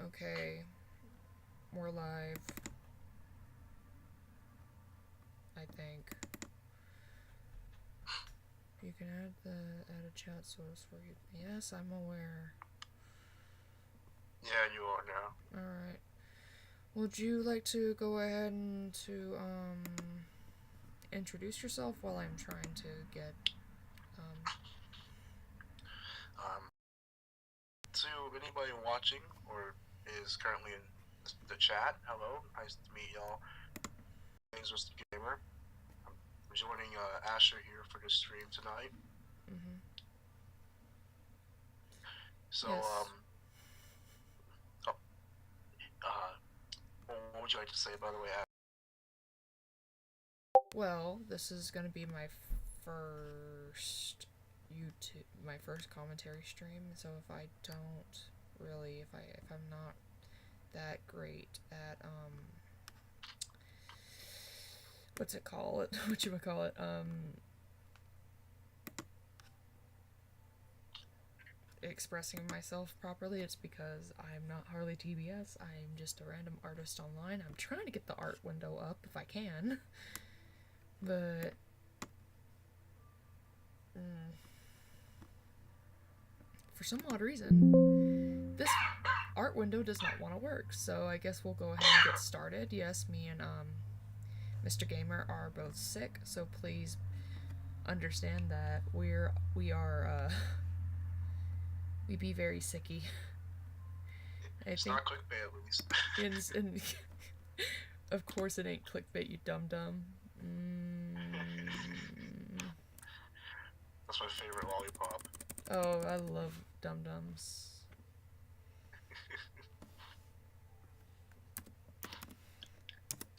Okay. We're live. I think. You can add a chat source for you. Yes, I'm aware. Yeah, you are now. Alright. Would you like to go ahead and introduce yourself while I'm trying to get, To anybody watching or is currently in the chat, hello, nice to meet y'all. My name is Mr. Gamer. I'm joining Asher here for the stream tonight. So, yes. What would you like to say, by the way, Asher? Well, this is gonna be my first my first commentary stream, so if I don't really, if I'm not that great at, whatchamacallit, expressing myself properly, it's because I'm not Harley TBS, I'm just a random artist online. I'm trying to get the art window up if I can, but for some odd reason, this art window does not want to work, so I guess we'll go ahead and get started. Yes, me and Mr. Gamer are both sick, so please understand that we be very sicky. It's not clickbait, at least. And of course it ain't clickbait, you dum-dum. That's my favorite lollipop. Oh, I love dum-dums.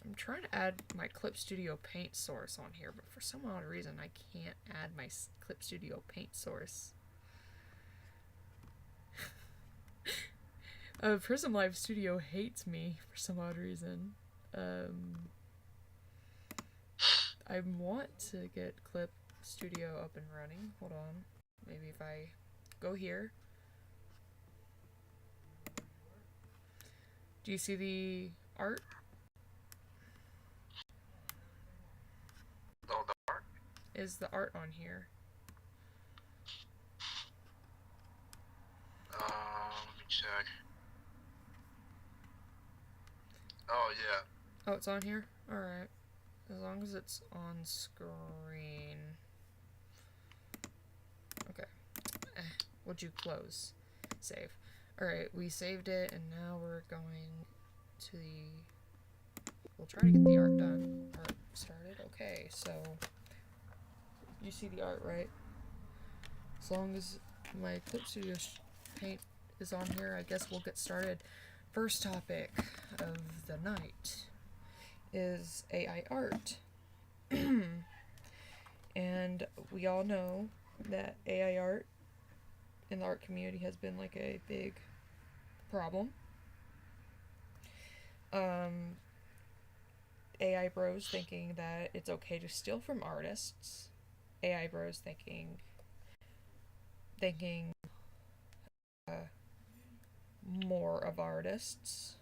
I'm trying to add my Clip Studio Paint source on here, but for some odd reason I can't add my Clip Studio Paint source. Prism Live Studio hates me for some odd reason. I want to get Clip Studio up and running. Hold on. Maybe if I go here. Do you see the art? Oh, the art? Is the art on here? Let me check. Oh, yeah. Oh, it's on here? Alright. As long as it's on screen. Okay. Would you close? Save. Alright, we saved it, and now we're going to the... We'll try to get the art done. Art started. Okay, so... You see the art, right? As long as my Clip Studio Paint is on here, I guess we'll get started. First topic of the night is AI art. And we all know that AI art in the art community has been like a big problem. AI bros thinking that it's okay to steal from artists. AI bros thinking more of artists.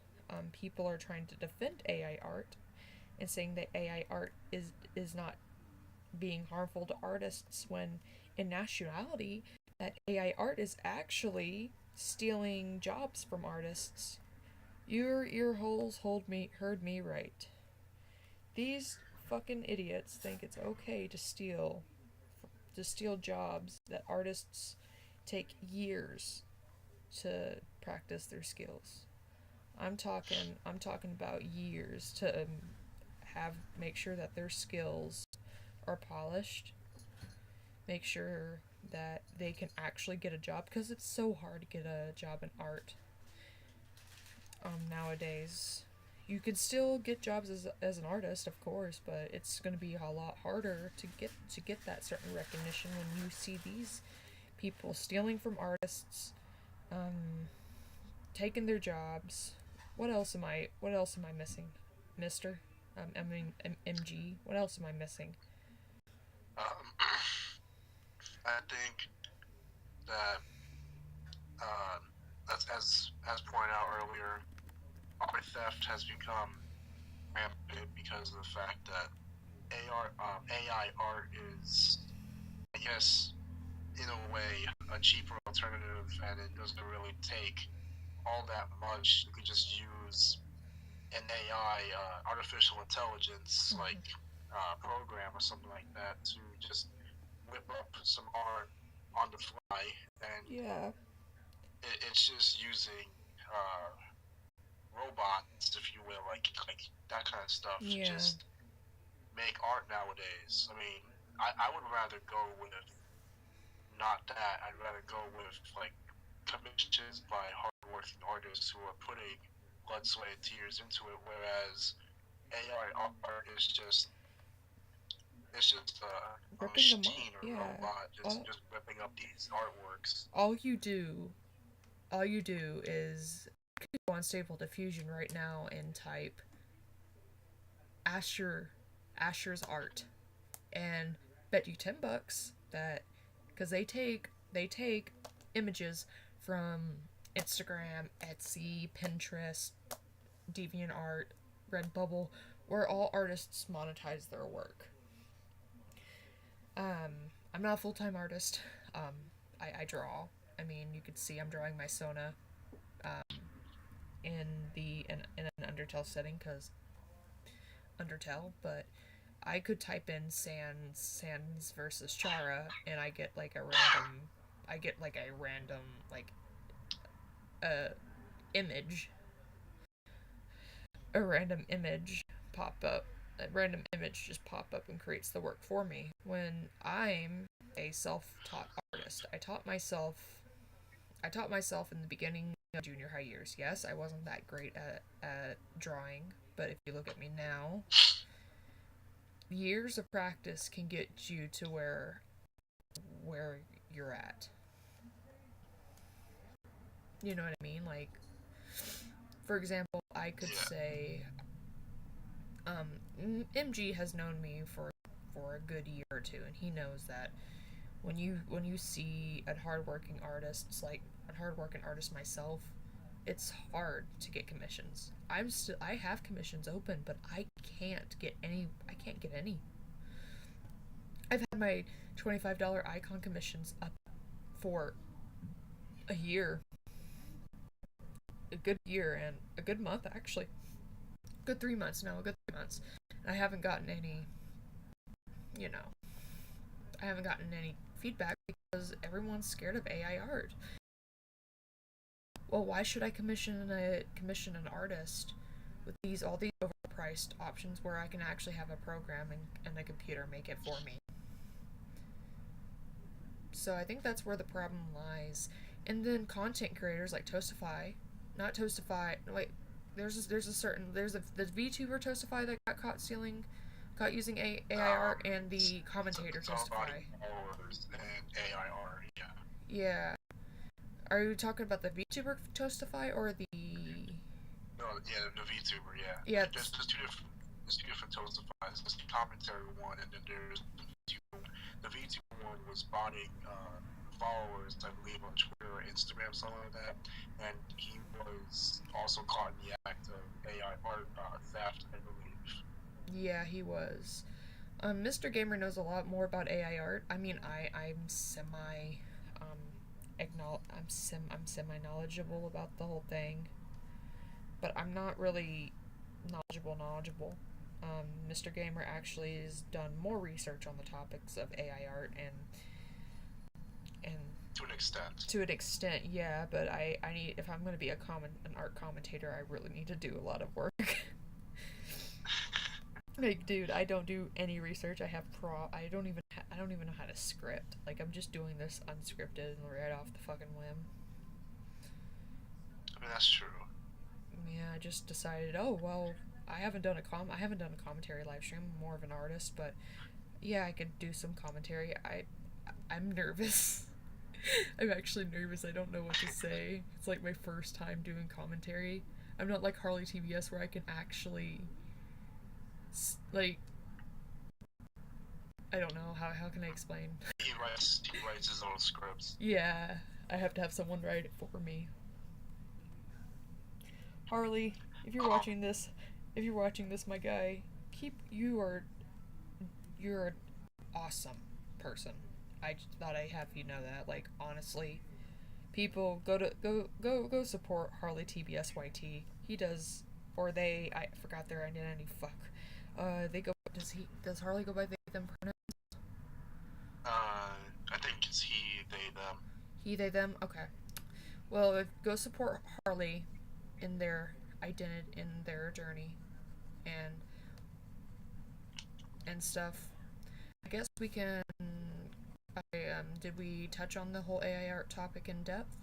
People are trying to defend AI art and saying that AI art is not being harmful to artists, when in actuality that AI art is actually stealing jobs from artists. Your ear holes heard me right. These fucking idiots think it's okay to steal jobs that artists take years to practice their skills. I'm talking about years to make sure that their skills are polished, make sure that they can actually get a job, because it's so hard to get a job in art nowadays. You can still get jobs as an artist, of course, but it's going to be a lot harder to get that certain recognition when you see these people stealing from artists, taking their jobs. What else am I missing, Mister? MG. What else am I missing? I think that as pointed out earlier, art theft has become rampant because of the fact that AI art is, I guess, in a way, a cheaper alternative, and it doesn't really take all that much. You could just use an AI, artificial intelligence, like program or something like that, to just whip up some art on the fly, and Yeah. it's just using robots, if you will, like that kind of stuff, to Yeah. just make art nowadays. I mean, I would rather go with not that. I'd rather go with like commissions by hardworking artists who are putting blood, sweat, and tears into it. Whereas AI art is just a Ripping them up. machine or a Yeah. robot just ripping up these artworks. All you do is go on Stable Diffusion right now and type Asher's art, and bet you $10 that, because they take images from Instagram, Etsy, Pinterest, DeviantArt, Redbubble, where all artists monetize their work. I'm not a full-time artist. I draw. I mean, you could see I'm drawing my Sona in an Undertale setting, because Undertale, but I could type in Sans versus Chara, and I get like a random image, a random image pop up. A random image just pop up and creates the work for me. When I'm a self-taught artist, I taught myself in the beginning of junior high years. Yes, I wasn't that great at drawing, but if you look at me now, years of practice can get you to where you're at. You know what I mean? Like, for example, I could say, MG has known me for a good year or two, and he knows that when you see a hardworking artist myself, it's hard to get commissions. I have commissions open, but I can't get any. I've had my $25 icon commissions up for a year. A good year and a good month, actually. Good 3 months now, a good 3 months. And I haven't gotten any, feedback because everyone's scared of AI art. Well, why should I commission an artist with all these overpriced options where I can actually have a program and a computer make it for me? So I think that's where the problem lies. And then content creators like Toastify, not Toastify, wait, there's the VTuber Toastify that got caught using AI art, and the commentator Toastify. And AI art, yeah. Yeah. Are you talking about the VTuber Toastify or the... No, yeah, the VTuber, yeah. Yeah. There's two different Toastifies. There's the commentary one, and then there's the VTuber. The VTuber one was botting followers, I believe, on Twitter or Instagram, something like that, and he was also caught in the act of AI art theft, I believe. Yeah, he was. Mr. Gamer knows a lot more about AI art. I mean, I'm semi knowledgeable about the whole thing, but I'm not really knowledgeable. Mr. Gamer actually has done more research on the topics of AI art and to an extent, yeah. But I need, if I'm going to be an art commentator, I really need to do a lot of work. Like, dude, I don't do any research. I don't even know how to script. Like, I'm just doing this unscripted and right off the fucking whim. I mean, that's true. Yeah, I just decided, oh well, I haven't done a commentary live stream. I'm more of an artist, but yeah, I could do some commentary. I'm nervous. I'm actually nervous. I don't know what to say. It's like my first time doing commentary. I'm not like Harley TBS where I can actually, like, I don't know, how can I explain? He writes his own scripts. Yeah, I have to have someone write it for me. Harley, if you're watching this, my guy, you're an awesome person. I just thought I'd have you know that. Like, honestly, people go support Harley TBSYT. He does, or they. I forgot their identity. Fuck. They go. Does Harley go by they them pronouns? I think it's he, they, them. He, they, them. Okay. Well, go support Harley in their identity, in their journey, and stuff. I guess we can. Did we touch on the whole AI art topic in depth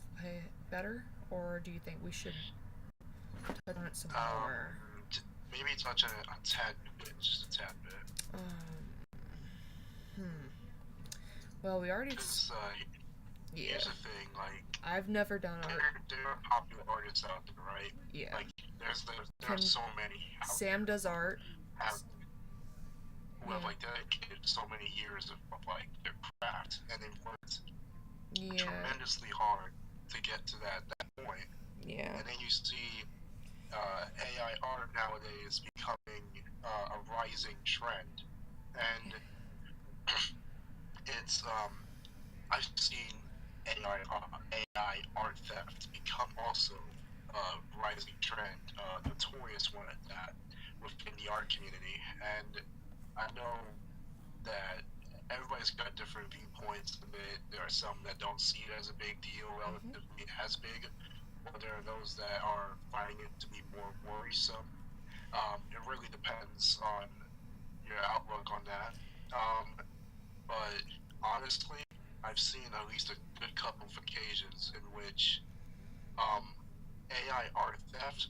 better, or do you think we should touch on it some more? Maybe touch on it a tad bit, just a tad bit. Well, we already. Here's the thing, like, I've never done art. There are popular artists out there, right? Yeah. Like, there are so many. Sam does art. Who have like dedicated so many years of like their craft, and they've worked tremendously hard to get to that point. Yeah. And then you see AI art nowadays becoming a rising trend, and it's I've seen AI art theft become also a rising trend, notorious one at that, within the art community. And I know that everybody's got different viewpoints of it. There are some that don't see it as a big deal, relatively as big, or there are those that are finding it to be more worrisome. It really depends on your outlook on that. But honestly, I've seen at least a good couple of occasions in which AI art theft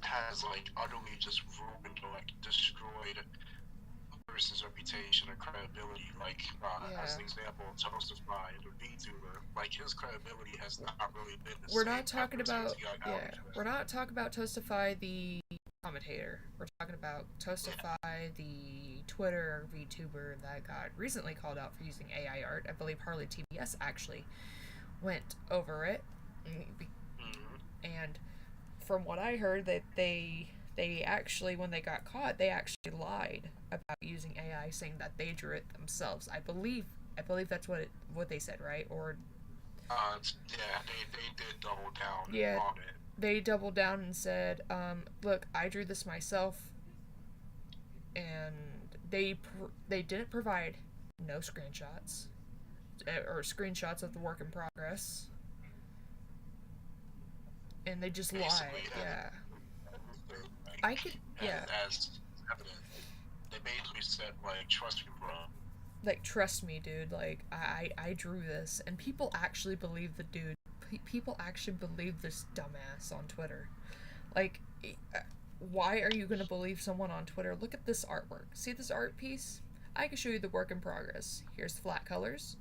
has like utterly just ruined or like destroyed person's reputation or credibility. Like as an example, Toastify, the VTuber, like his credibility has not really been the We're same. not talking about we're not talking about Toastify the commentator. We're talking about Toastify the Twitter VTuber that got recently called out for using AI art. I believe Harley TBS actually went over it, and from what I heard, that they actually, when they got caught, they actually lied about using AI, saying that they drew it themselves. I believe that's what they said, right? Or they did double down on it. They doubled down and said, look, I drew this myself, and they didn't provide no screenshots or screenshots of the work in progress, and they just lied. I could, as evident. They basically said, like, trust me, bro. Like, trust me, dude. Like, I drew this, and people actually believe the dude. People actually believe this dumbass on Twitter. Like, why are you gonna believe someone on Twitter? Look at this artwork. See this art piece? I can show you the work in progress. Here's the flat colors.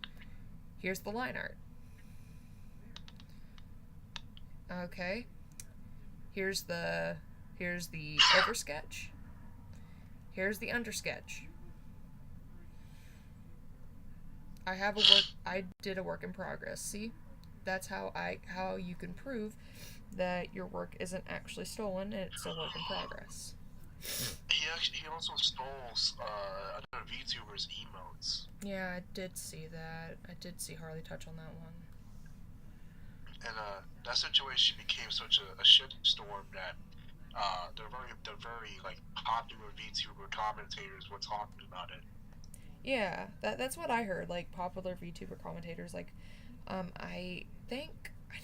Here's the line art. Okay. Here's the oversketch. Here's the undersketch. I did a work in progress. See? That's how you can prove that your work isn't actually stolen and it's a work in progress. He also stole other VTubers' emotes. Yeah, I did see that. I did see Harley touch on that one. And that situation became such a shitstorm that the very like popular VTuber commentators were talking about it. Yeah, that's what I heard. Like, popular VTuber commentators, like, I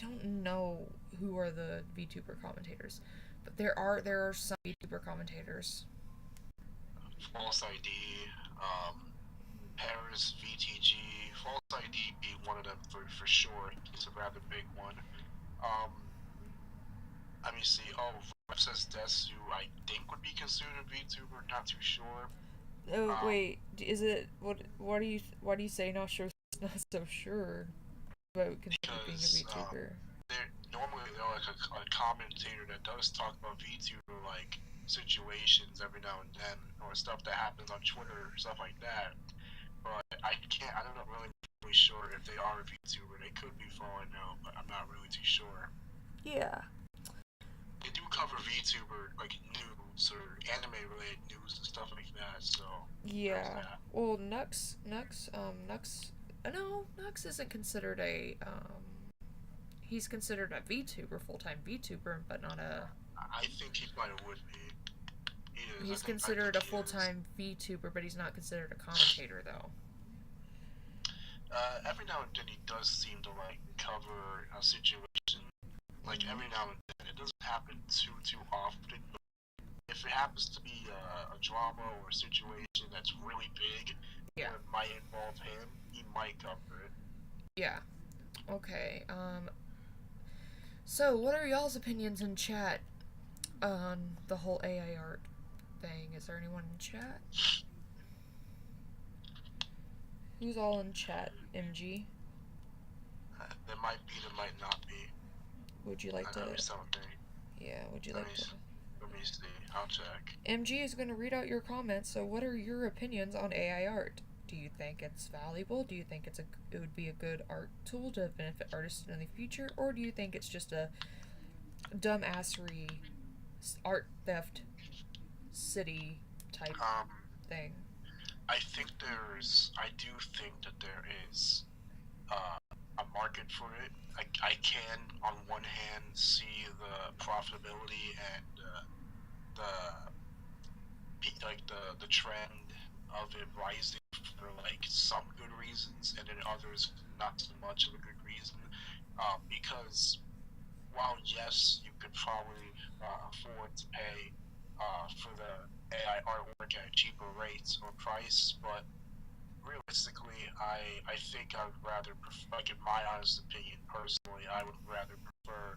don't know who are the VTuber commentators, but there are some VTuber commentators. False ID, Paris VTG, False ID being one of them for sure. He's a rather big one. Let me see. Rep says Desu, I think would be considered a VTuber. Not too sure. Oh wait, is it what do you say? Not so sure about being a VTuber. Normally they're like a commentator that does talk about VTuber like situations every now and then, or stuff that happens on Twitter, stuff like that. But I'm not really sure if they are a VTuber. They could be for all I know, but I'm not really too sure. Yeah. They do like news or anime related news and stuff like that. So there's Yeah. that. Well, Nux. No, Nux isn't considered a. He's considered a VTuber, full time VTuber, but not a. I think he probably would be. He is. He's I think considered a he full is. time VTuber, but he's not considered a commentator, though. Every now and then he does seem to like cover a situation. Like every now and then, it doesn't happen too often. But if it happens to be a drama or a situation that's really big, Yeah. where it might involve him, he might cover it. Yeah. Okay. So, what are y'all's opinions in chat on the whole AI art thing? Is there anyone in chat? Who's all in chat, MG? There might be, there might not be. Would you like to? Something. Yeah. Would you like to? Let me see. I'll check. MG is going to read out your comments. So, what are your opinions on AI art? Do you think it's valuable? Do you think it would be a good art tool to benefit artists in the future, or do you think it's just a dumbassery art theft city type thing? I do think that there is a market for it. I can, on one hand, see the profitability and the trend of it rising for like some good reasons, and then others not so much of a good reason. Because while yes, you could probably afford to pay for the AI artwork at cheaper rates or price, but realistically, I think I would rather like in my honest opinion, personally, I would rather prefer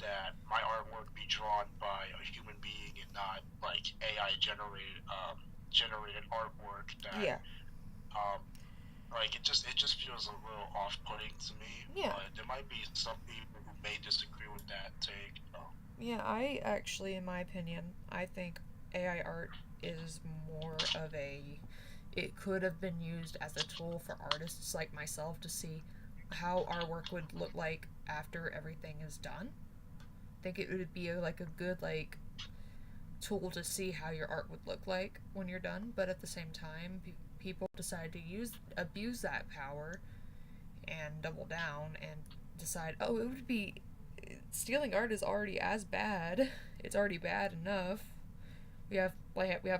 that my artwork be drawn by a human being and not like AI generated artwork that Yeah. Like it just feels a little off putting to me. Yeah. But there might be some people who may disagree with that take. Yeah, I actually, in my opinion, I think AI art is more of a. It could have been used as a tool for artists like myself to see how our work would look like after everything is done. I think it would be like a good like tool to see how your art would look like when you're done. But at the same time, people decide to abuse that power and double down and decide, oh, it would be stealing art is already as bad. It's already bad enough. We have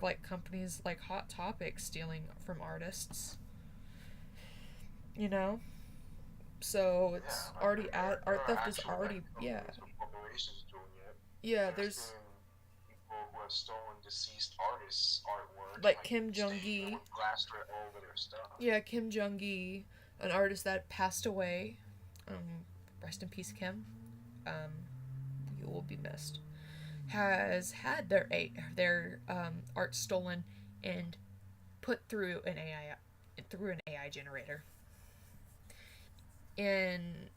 like companies like Hot Topic stealing from artists. You know, so it's already art theft is already Corporations doing it. Yeah, there's people who have stolen deceased artists' artwork, like Kim Jong-gi. Plaster all over their stuff. Yeah, Kim Jong-gi, an artist that passed away. Rest in peace, Kim. You will be missed. Has had their art stolen and put through an AI generator. And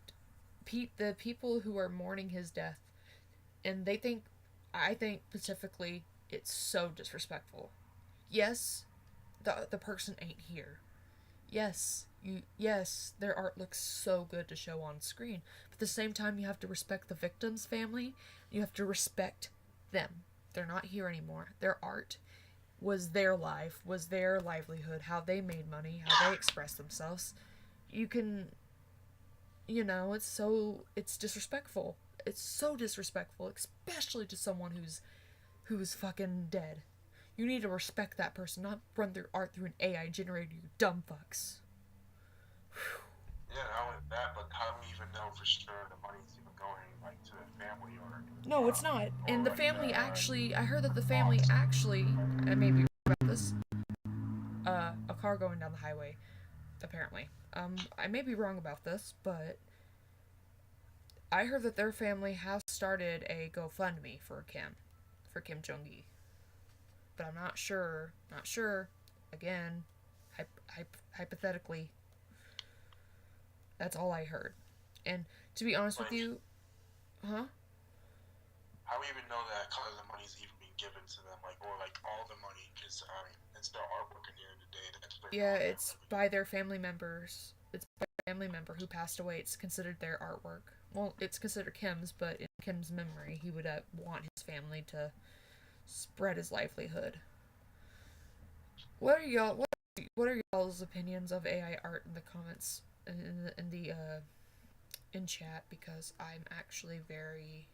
the people who are mourning his death, and I think specifically, it's so disrespectful. Yes, the person ain't here. Yes, their art looks so good to show on screen. But at the same time, you have to respect the victim's family. You have to respect them. They're not here anymore. Their art was their life, was their livelihood, how they made money, how they expressed themselves. It's disrespectful. It's so disrespectful, especially to someone who's fucking dead. You need to respect that person, not run their art through an AI generator, you dumb fucks. Yeah, not only that, but how do we even know for sure the money's even going like to the family or? No, it's not. And the family I heard that the family actually, I may be wrong about this. A car going down the highway, apparently. I may be wrong about this, but I heard that their family has started a GoFundMe for Kim Jong-gi. But I'm not sure. Again, hypothetically, that's all I heard. And to be honest with you, How do we even know that kind of the money's even being given to them, or all the money? Because it's their artwork at the end of the day. Yeah, it's by their family members. It's by a family member who passed away. It's considered their artwork. Well, it's considered Kim's, but in Kim's memory, he would want his family to spread his livelihood. What are y'all's opinions of AI art in the comments in chat? Because I'm actually very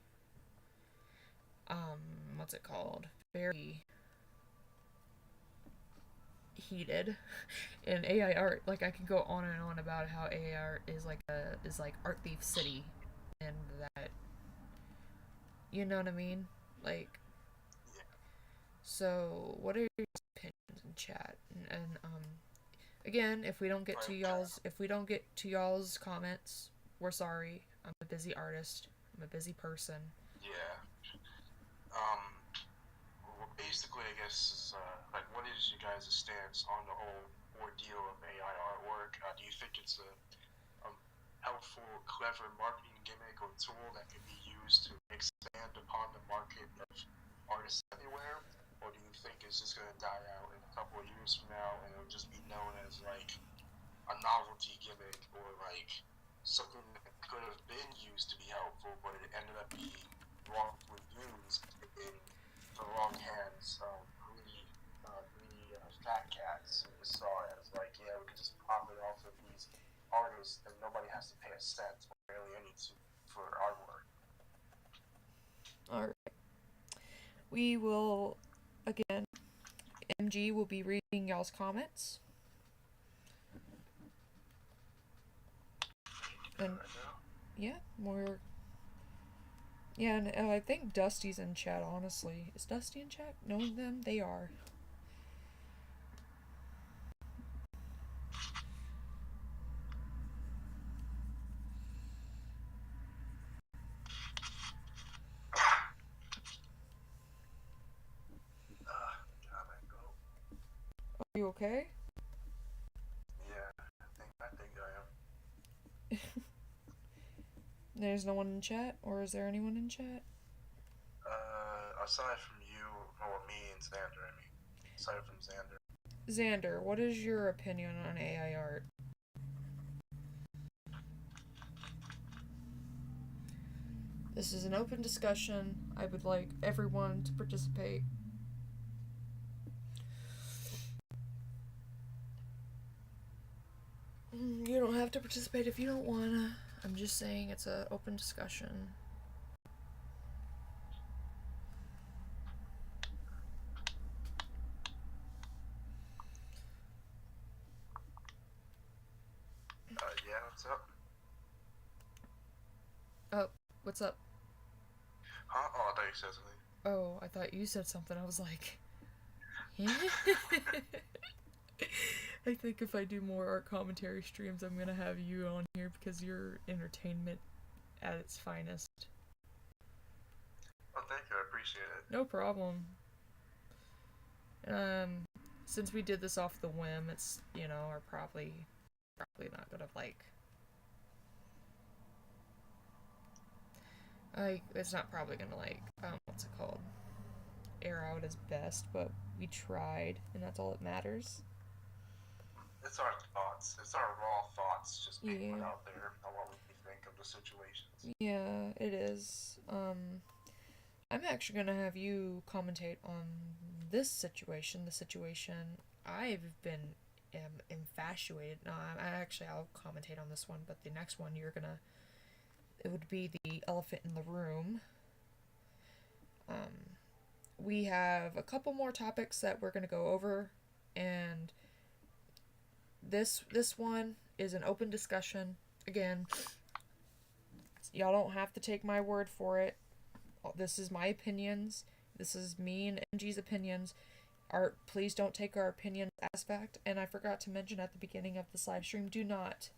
what's it called? Very heated in AI art. Like I can go on and on about how AI art is like Art Thief City, and that, you know what I mean? Like, so what are your opinions in chat? And again, if we don't get to y'all's comments, we're sorry. I'm a busy artist. I'm a busy person. Yeah. Well, basically, I guess is like, what is you guys' stance on the whole ordeal of AI artwork? Do you think it's a helpful, clever marketing gimmick or tool that can be used to expand upon the market of artists everywhere? Or do you think it's just going to die out in a couple of years from now and it'll just be known as like a novelty gimmick, or like something that could have been used to be helpful but it ended up being wrongfully used in the wrong hands of greedy fat cats who just saw it as like, yeah, we can just profit off of these artists and nobody has to pay a cent or barely any for artwork. Alright. We will, again, MG will be reading y'all's comments. And yeah, and I think Dusty's in chat, honestly. Is Dusty in chat? Knowing them, they are. Are you okay? Yeah, I think I am. There's no one in chat? Or is there anyone in chat? Aside from you, or me and Xander, I mean. Aside from Xander. Xander, what is your opinion on AI art? This is an open discussion. I would like everyone to participate. You don't have to participate if you don't wanna. I'm just saying it's an open discussion. Yeah, what's up? Oh, what's up? Huh? Oh, I thought you said something. Oh, I thought you said something. I was like, I think if I do more art commentary streams, I'm gonna have you on here because you're entertainment at its finest. Oh, thank you. I appreciate it. No problem. Since we did this off the whim, it's, are probably not gonna it's not probably gonna what's it called? Air out as best, but we tried, and that's all that matters. It's our thoughts. It's our raw thoughts just being put out there on what we think of the situations. Yeah, it is. I'm actually gonna have you commentate on this situation, the situation I've been infatuated. No, I'll commentate on this one, but the next one it would be the elephant in the room. We have a couple more topics that we're gonna go over, and this one is an open discussion. Again, y'all don't have to take my word for it. This is my opinions. This is me and MG's opinions. Please don't take our opinions as fact. And I forgot to mention at the beginning of this live stream, do not,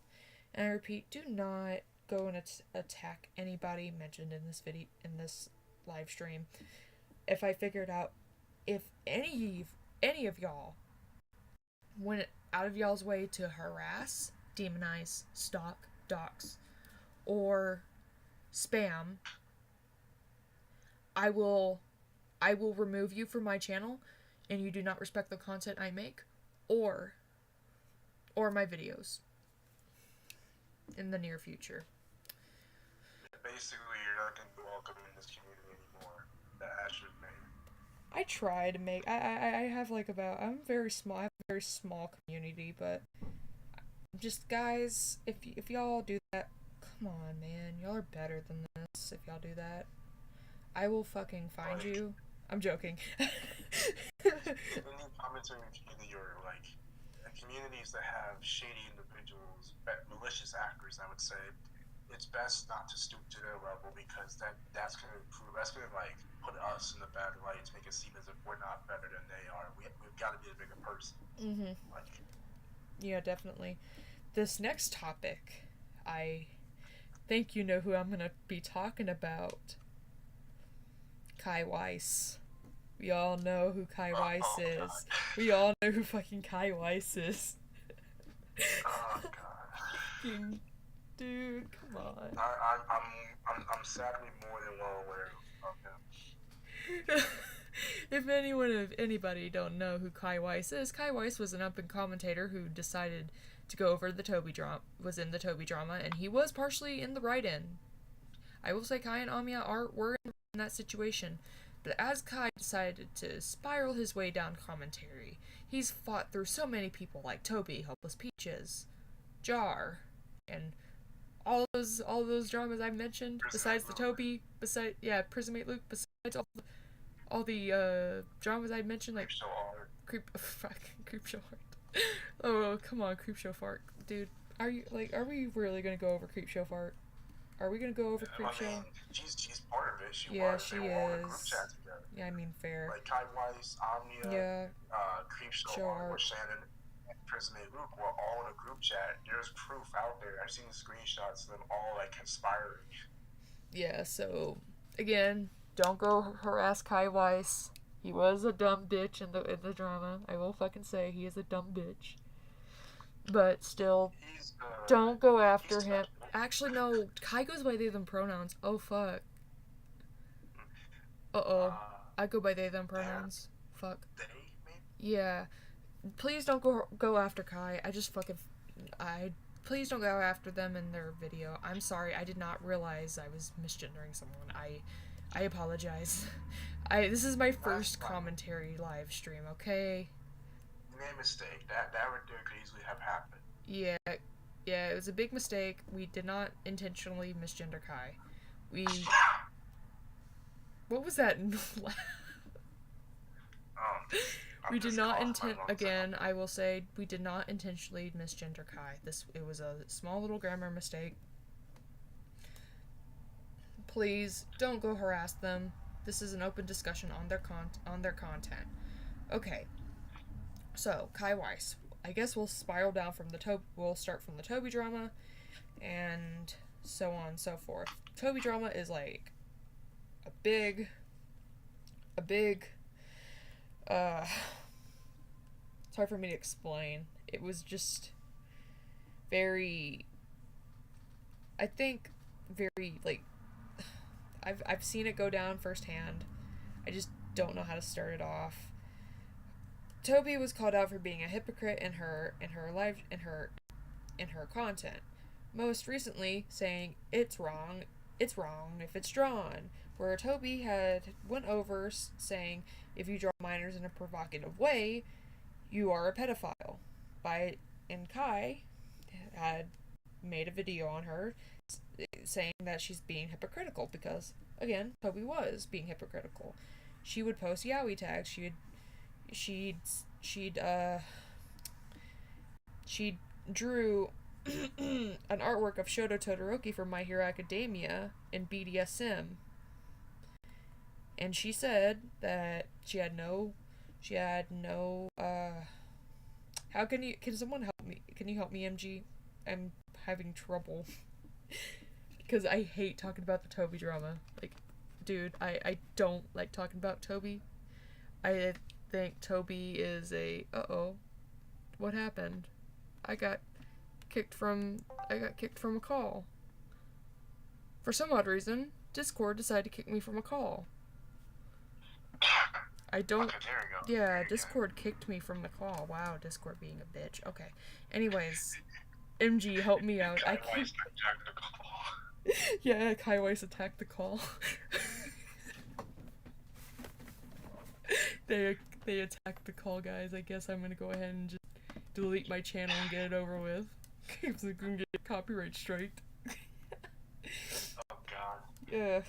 and I repeat, do not go and attack anybody mentioned in this live stream. If I figured out, if any of y'all went out of y'all's way to harass, demonize, stalk, dox, or spam, I will remove you from my channel, and you do not respect the content I make, or my videos in the near future. Basically, you're not going to be welcome in this community anymore that Asher's made. I try to make. I have like about. I'm very small. I have a very small community, but just guys, if y'all do that, come on, man, y'all are better than this. If y'all do that, I will fucking find Like, you. I'm joking. any commentary community or like communities that have shady individuals, malicious actors, I would say, it's best not to stoop to their level because that's gonna like put us in a bad light to make it seem as if we're not better than they are. We've got to be a bigger person. Like, Yeah, definitely. This next topic, I think you know who I'm gonna be talking about. Kai Weiss. We all know who Kai Weiss is. God. We all know who fucking Kai Weiss is. Oh god. Fucking dude, come on. I'm sadly more than well aware of him. If anybody don't know who Kai Weiss is, Kai Weiss was an up-and commentator who decided to go over the Toby drama, was in the Toby drama, and he was partially in the write-in. I will say Kai and Amiya were in that situation, but as Kai decided to spiral his way down commentary, he's fought through so many people like Toby, Hopeless Peaches, Jar, and all those dramas I mentioned, besides the Toby, Prismate Luke, besides all the dramas I mentioned, like Creepshow Fart. Oh, come on, Creepshow Fart, dude. Are we really gonna go over Creepshow Fart? Are we gonna go over Creepshow? I mean, she's part of it. She is. Yeah, I mean, fair. Like Kai Weiss, Omnia, Creepshow Art, Shannon, and Prismate Luke were all in a group chat. There's proof out there. I've seen the screenshots of them all like conspiring. Yeah, so again, don't go harass Kai Weiss. He was a dumb bitch in the drama. I will fucking say he is a dumb bitch. But still, don't go after him. Actually, no. Kai goes by they them pronouns. Oh fuck. I go by they them pronouns. Fuck. They, maybe? Yeah. Please don't go after Kai. Please don't go after them in their video. I'm sorry. I did not realize I was misgendering someone. I apologize. This is my first commentary live stream, okay? You made a mistake. That right there could easily have happened. Yeah, it was a big mistake. We did not intentionally misgender Kai. What was that? We did not again, I will say, we did not intentionally misgender Kai. It was a small little grammar mistake. Please don't go harass them. This is an open discussion on their content. Okay. So, Kai Weiss. I guess we'll spiral down from we'll start from the Toby drama and so on and so forth. Toby drama is like a big it's hard for me to explain. It was just very, I think, very, like, I've seen it go down firsthand. I just don't know how to start it off. Toby was called out for being a hypocrite in her content. Most recently saying it's wrong if it's drawn. Where Toby had went over saying if you draw minors in a provocative way, you are a pedophile. And Kai had made a video on her saying that she's being hypocritical because, again, Toby was being hypocritical. She would post yaoi tags. She drew an artwork of Shoto Todoroki from My Hero Academia in BDSM. And she said that she had no can someone help me? Can you help me, MG? I'm having trouble. Because I hate talking about the Toby drama. Like, dude, I don't like talking about Toby. I think Toby is what happened? I got kicked from a call. For some odd reason, Discord decided to kick me from a call. I don't. Okay, there we go. Yeah, Discord kicked me from the call. Wow, Discord being a bitch. Okay. Anyways, MG, help me out. Kai Weiss attacked the call. Yeah, Kai Weiss attacked the call. they attacked the call guys. I guess I'm gonna go ahead and just delete my channel and get it over with. Because I'm gonna get copyright striked. Oh god. Yeah,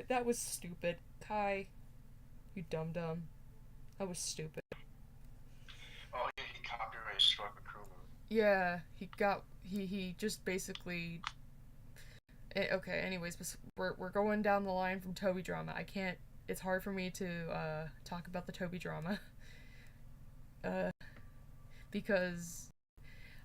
that was stupid. Kai, you dum dum. That was stupid. Oh, yeah, he copyright struck a crew. Yeah, he just basically. Okay. Anyways, we're going down the line from Toby drama. I can't. It's hard for me to talk about the Toby drama. Because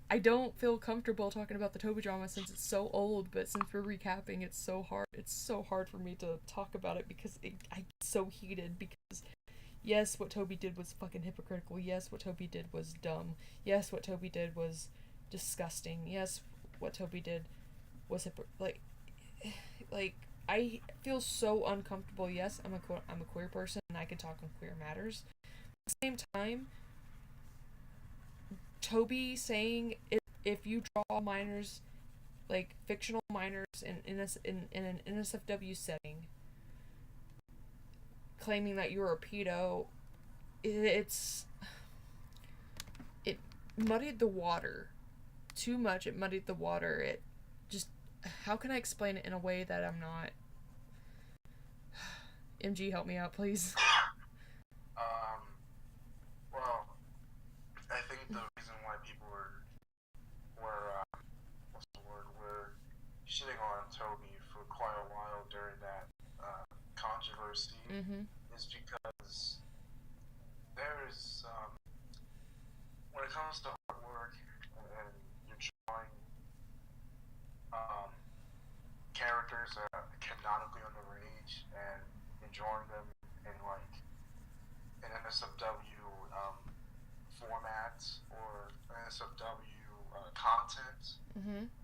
I don't feel comfortable talking about the Toby drama since it's so old, but since we're recapping, it's so hard. It's so hard for me to talk about it because I get so heated because yes, what Toby did was fucking hypocritical. Yes, what Toby did was dumb. Yes, what Toby did was disgusting. Yes, what Toby did was like I feel so uncomfortable. Yes, I'm a queer person and I can talk on queer matters. At the same time, Toby saying if you draw minors, like fictional minors in an NSFW setting, claiming that you're a pedo, it muddied the water too much. It muddied the water. It just, how can I explain it in a way that I'm not? MG, help me out, please. Well, I think the reason why people were what's the word, were shitting on Toby for quite a while during that controversy is because there's when it comes to artwork and you're drawing characters that are canonically underage and you're drawing them in like an NSFW format or NSFW content,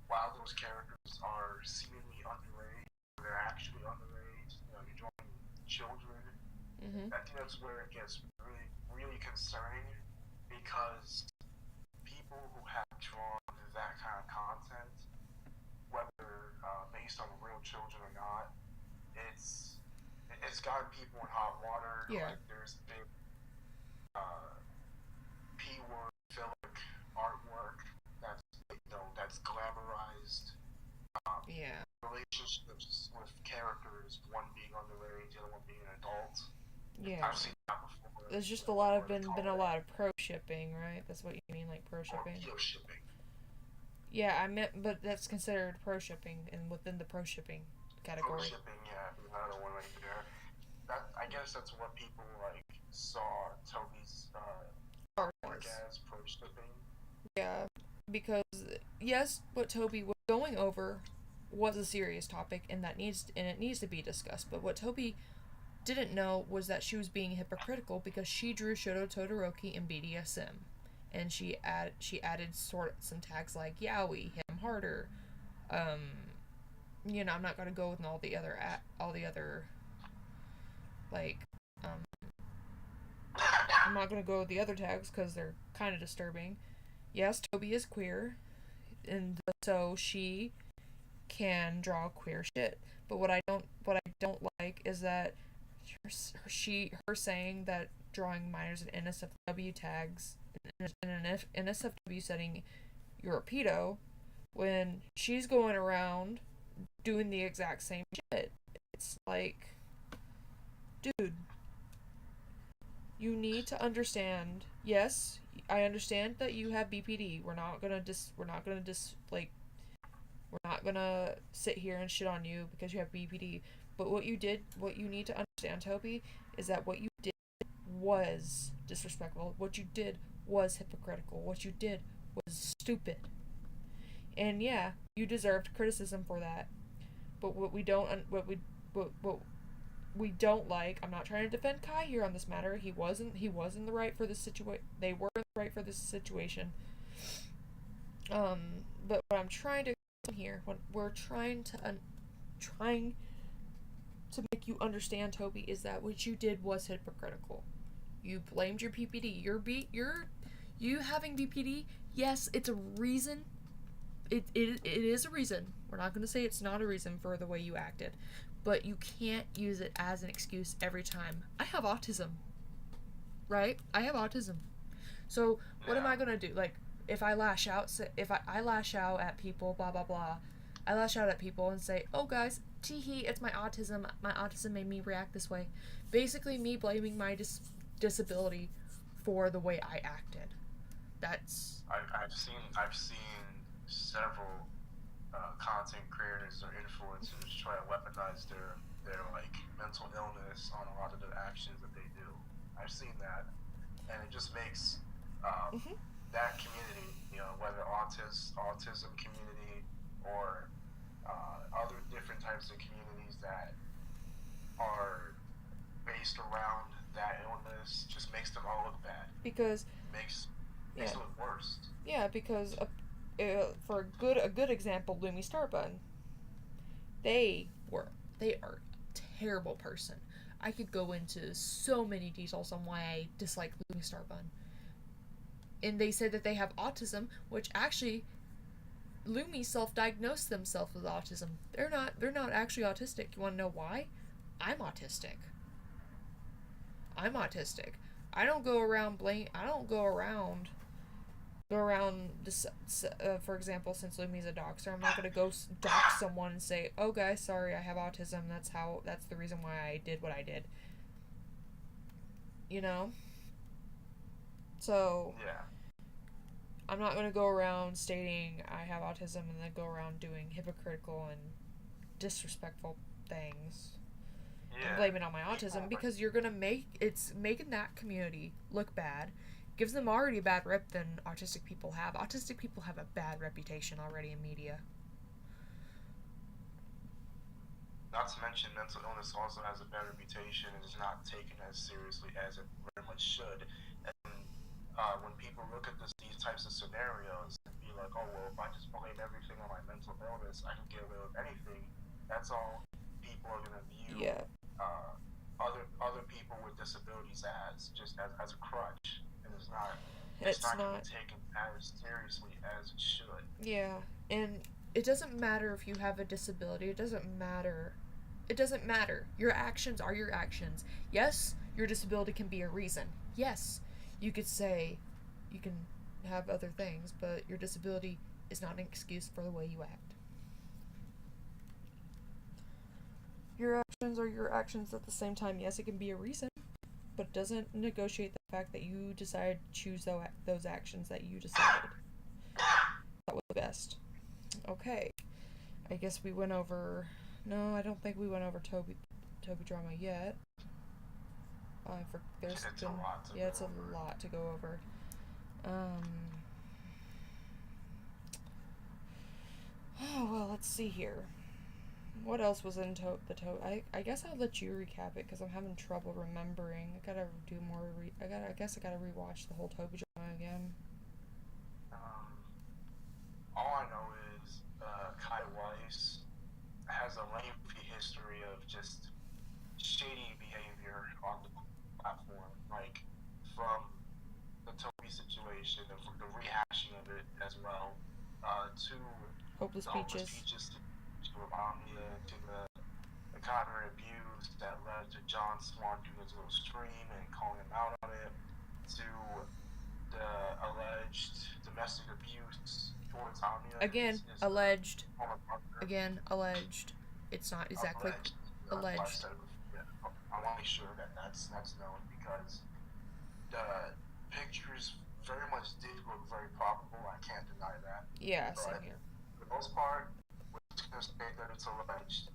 while those characters are seemingly underage, they're actually underage. You know, you're drawing children. I think that's where it gets really, really concerning because people who have drawn that kind of content, whether based on real children or not, it's gotten people in hot water. Yeah. Like there's been P-word philic artwork that's glamorized. Yeah. Relationships with characters, one being underage, the other one being an adult. Yeah. I've seen that before. There's just a lot of been a lot of pro shipping, right? That's what you mean, like pro shipping. Or shipping. Yeah, I meant, but that's considered pro shipping and within the pro shipping category. Pro shipping, yeah, another one right there. I guess that's what people like saw Toby's work as, pro shipping. Yeah, because yes, what Toby was going over was a serious topic, and it needs to be discussed. But what Toby didn't know was that she was being hypocritical because she drew Shoto Todoroki in BDSM, and she added sort of some tags like yaoi, hit him harder. You know, I'm not gonna go with all the other like I'm not gonna go with the other tags because they're kind of disturbing. Yes, Toby is queer, and so she can draw queer shit. But what I don't like is that her saying that drawing minors in NSFW tags in an NSFW setting, you're a pedo, when she's going around doing the exact same shit. It's like, dude, you need to understand. Yes, I understand that you have BPD. We're not gonna sit here and shit on you because you have BPD. But what you need to understand, Toby, is that what you did was disrespectful. What you did was hypocritical. What you did was stupid. And yeah, you deserved criticism for that. But what we don't like, I'm not trying to defend Kai here on this matter. He wasn't in the right for this situation. They were in the right for this situation. But what I'm trying to here, what we're trying to make you understand, Toby, is that what you did was hypocritical. You blamed your PPD. You having BPD, yes, it's a reason. It is a reason. We're not going to say it's not a reason for the way you acted. But you can't use it as an excuse every time. I have autism. right? I have autism. So what am Yeah. I gonna do? Like, if I lash out, if I lash out at people, blah blah blah, I lash out at people and say, "Oh guys, teehee, it's my autism. My autism made me react this way." Basically, me blaming my disability for the way I acted. That's I've seen several content creators or influencers try to weaponize their like mental illness on a lot of the actions that they do. I've seen that, and it just makes mm-hmm. that community, whether autism community or other different types of communities that are based around that illness, just makes them all look bad. Because Makes yeah, it look worse. yeah, because for a good example, Lumi Starbun, they are a terrible person. I could go into so many details on why I dislike Lumi Starbun. And they say that they have autism, which actually Lumi self-diagnosed themselves with autism. They're not actually autistic. You want to know why? I'm autistic. I'm autistic. I don't go around this, for example, since Lumi's a doxer, I'm not gonna go dox someone and say, "Oh, guys, sorry, I have autism. That's the reason why I did what I did." You know. So Yeah. I'm not gonna go around stating I have autism and then go around doing hypocritical and disrespectful things and blame it on my autism, because you're gonna making that community look bad. Gives them already a bad rep than autistic people have. Autistic people have a bad reputation already in media. Not to mention, mental illness also has a bad reputation and is not taken as seriously as it very much should. And when people look at these types of scenarios and be like, "Oh well, if I just blame everything on my mental illness, I can get away with anything," that's all people are gonna view. Yeah. Other people with disabilities as a crutch, and it's not going to be taken as seriously as it should. Yeah, and it doesn't matter if you have a disability. It doesn't matter. Your actions are your actions. Yes, your disability can be a reason. Yes, you could say you can have other things, but your disability is not an excuse for the way you act. Your actions are your actions at the same time. Yes, it can be a reason, but it doesn't negotiate the fact that you decided to choose those actions that you decided. That was the best. Okay. I guess we went over... No, I don't think we went over Toby drama yet. It's a lot to go over. Oh, well, let's see here. What else was in I guess I'll let you recap it because I'm having trouble remembering. I gotta do more. I guess I gotta rewatch the whole Toby drama again. All I know is Kai Weiss has a lengthy history of just shady behavior on the platform, like from the Toby situation and from the rehashing of it as well, to Hopeless Peaches, to Omnia, to the Conner abuse that led to John Swan doing his little stream and calling him out on it, to the alleged domestic abuse towards Omnia. Alleged. Again, alleged. It's not exactly alleged. I want to make sure that that's known, because the pictures very much did look very probable. I can't deny that. Yeah, same here. For the most part, we're just going to state that it's alleged.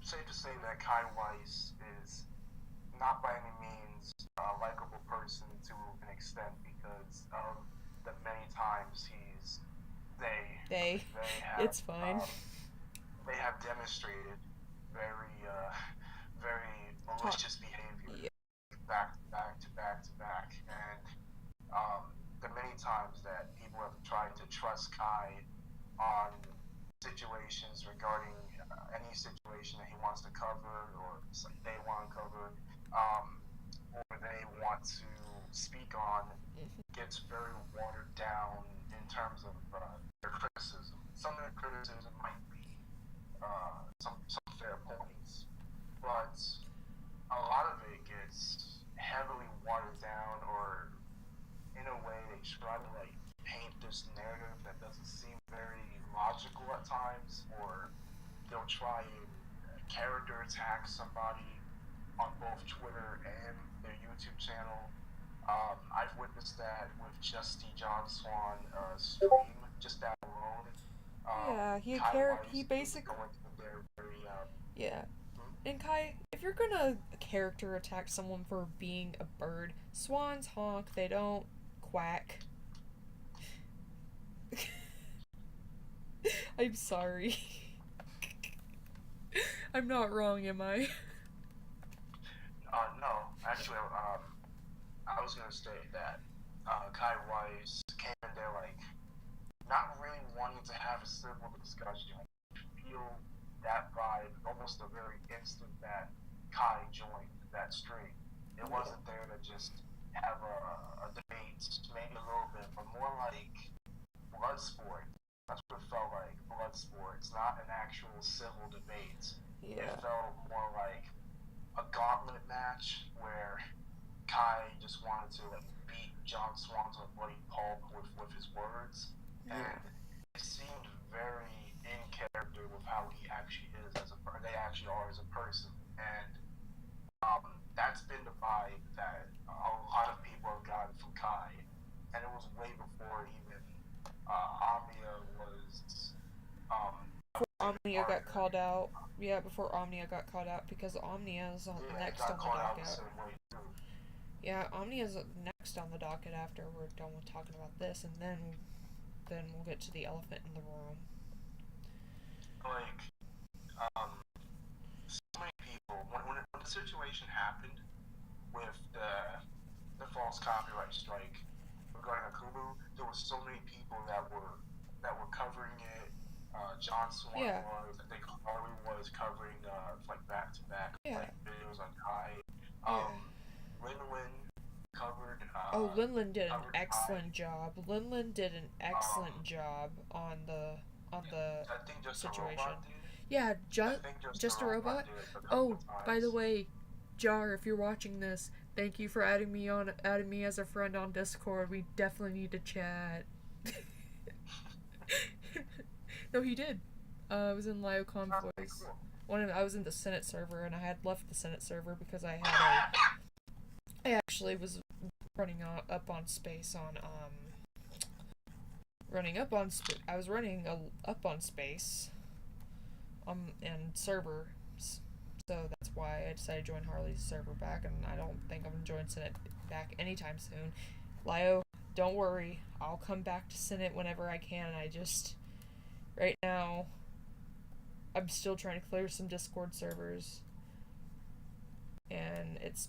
Safe to say that Kai Weiss is not by any means a likable person to an extent, because of the many times they have, it's fine. They have demonstrated very malicious behavior, back to back, and the many times that people have tried to trust Kai on situations regarding any situation that he wants to cover, or they want to cover, or they want to speak on, gets very watered down in terms of their criticism. Some of their criticism might be some fair points, but a lot of it gets character attacks somebody on both Twitter and their YouTube channel. I've witnessed that with Justy John Swan stream, just that alone. Yeah, Kai he Weiss basically, going to their very yeah. hmm? And Kai, if you're gonna character attack someone for being a bird, swans honk, they don't quack. I'm sorry. I'm not wrong, am I? No, actually, I was gonna say that Kai Weiss came in there like not really wanting to have a civil discussion. Feel that vibe almost the very instant that Kai joined that stream. It wasn't there to just have a debate, maybe a little bit, but more like blood sport. That's what it felt like, blood sport. It's not an actual civil debate. Yeah. It felt more like a gauntlet match where Kai just wanted to like beat John Swan to a bloody pulp with his words, and it seemed very in character with how he actually is as they actually are as a person, and that's been the vibe that a lot of people have gotten from Kai, and it was way before even Omnia was. Omnia got called out. Yeah, before Omnia got called out because Omnia is next on the docket. Yeah, Omnia is next on the docket after we're done with talking about this, and then we'll get to the elephant in the room. Like, so many people when the situation happened with the false copyright strike regarding Akumu, there were so many people that were covering it. John Swan was, I think Harley was covering like back to back like videos on Kai. Linlin covered. Linlin did an excellent job. Linlin did an excellent job on the I think just situation. A robot did. Yeah, just a robot. Oh, by the way, Jar, if you're watching this, thank you for adding me as a friend on Discord. We definitely need to chat. No, he did. I was in LioCon Voice. I was in the Senate server, and I had left the Senate server because I actually was running up on space on I was running up on space and server, so that's why I decided to join Harley's server back, and I don't think I'm gonna join Senate back anytime soon. Lio, don't worry, I'll come back to Senate whenever I can. Right now, I'm still trying to clear some Discord servers, and it's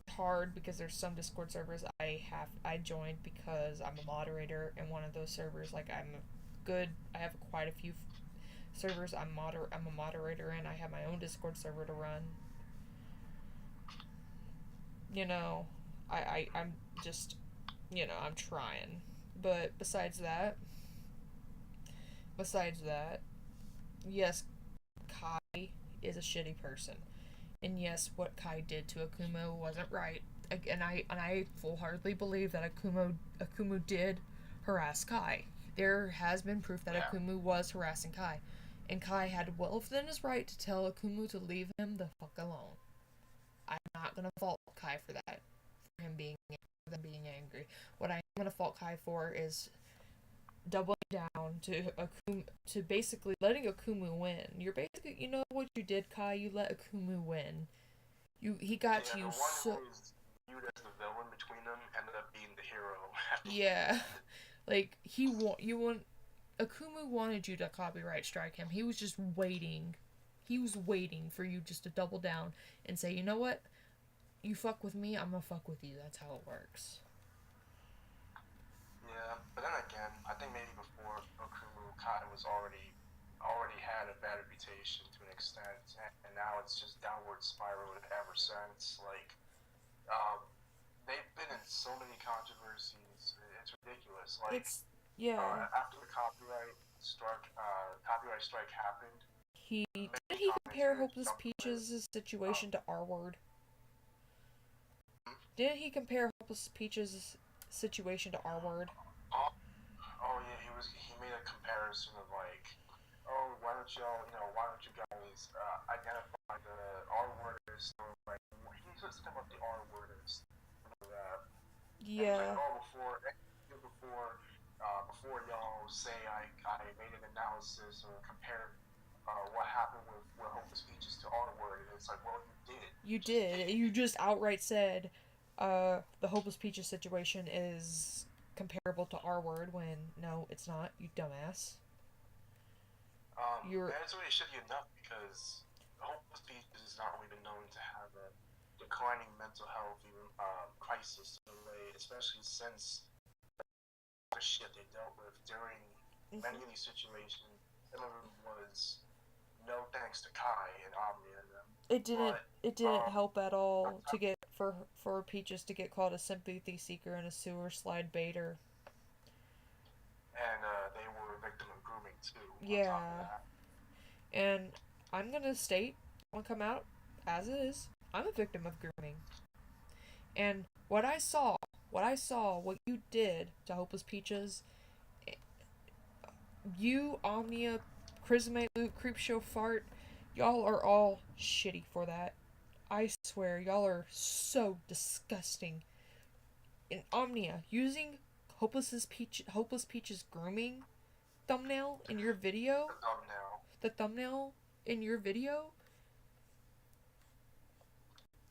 hard because there's some Discord servers I joined because I'm a moderator in one of those servers. Like I have quite a few servers I'm a moderator in. I have my own Discord server to run. I'm just, I'm trying. But besides that, yes, Kai is a shitty person. And yes, what Kai did to Akumu wasn't right. And I full-heartedly believe that Akumu did harass Kai. There has been proof that Akumu was harassing Kai. And Kai had well within his right to tell Akumu to leave him the fuck alone. I'm not gonna fault Kai for that. For him being angry. What I am gonna fault Kai for is doubling down to basically letting Akumu win. You're basically, you know what you did, Kai? You let Akumu win. He got the one who was viewed as the villain between them ended up being the hero. Yeah, like Akumu wanted you to copyright strike him. He was just waiting. He was waiting for you just to double down and say, you know what? You fuck with me, I'm gonna fuck with you. That's how it works. Yeah, but then again, I think maybe before Akumu, Kai was already had a bad reputation to an extent, and now it's just downward spiraled ever since. Like, they've been in so many controversies, it's ridiculous. Like, after the copyright strike happened, didn't he compare Hopeless Peaches' situation to R-Word? Didn't he compare Hopeless Peaches' situation to R-Word? Oh yeah, he made a comparison of like, oh, why don't why don't you guys identify the R worders? Or like, he just come up the R worders. And he's like, Yeah. oh, before y'all say I made an analysis or compared what happened with Hopeless Peaches to R word, and it's like, well, you did. You did. You just outright said the Hopeless Peaches situation is comparable to R word when no, it's not, you dumbass. You're That's really should be enough because Hopeless Peaches is not only been known to have a declining mental health crisis in a way, especially since the shit they dealt with during many of these situations. Some of them was no thanks to Kai and Omnia and them. it didn't help at all to get for Peaches to get called a sympathy seeker and a sewer slide baiter. And they were a victim of grooming too. Yeah. On top of that. And I'm gonna state, I'll come out as it is. I'm a victim of grooming. And what what you did to Hopeless Peaches, you, Omnia, Chrismate Luke, Creepshow Fart, y'all are all shitty for that. I swear, y'all are so disgusting. And Omnia, using Hopeless Peach's grooming thumbnail in your video, the thumbnail in your video,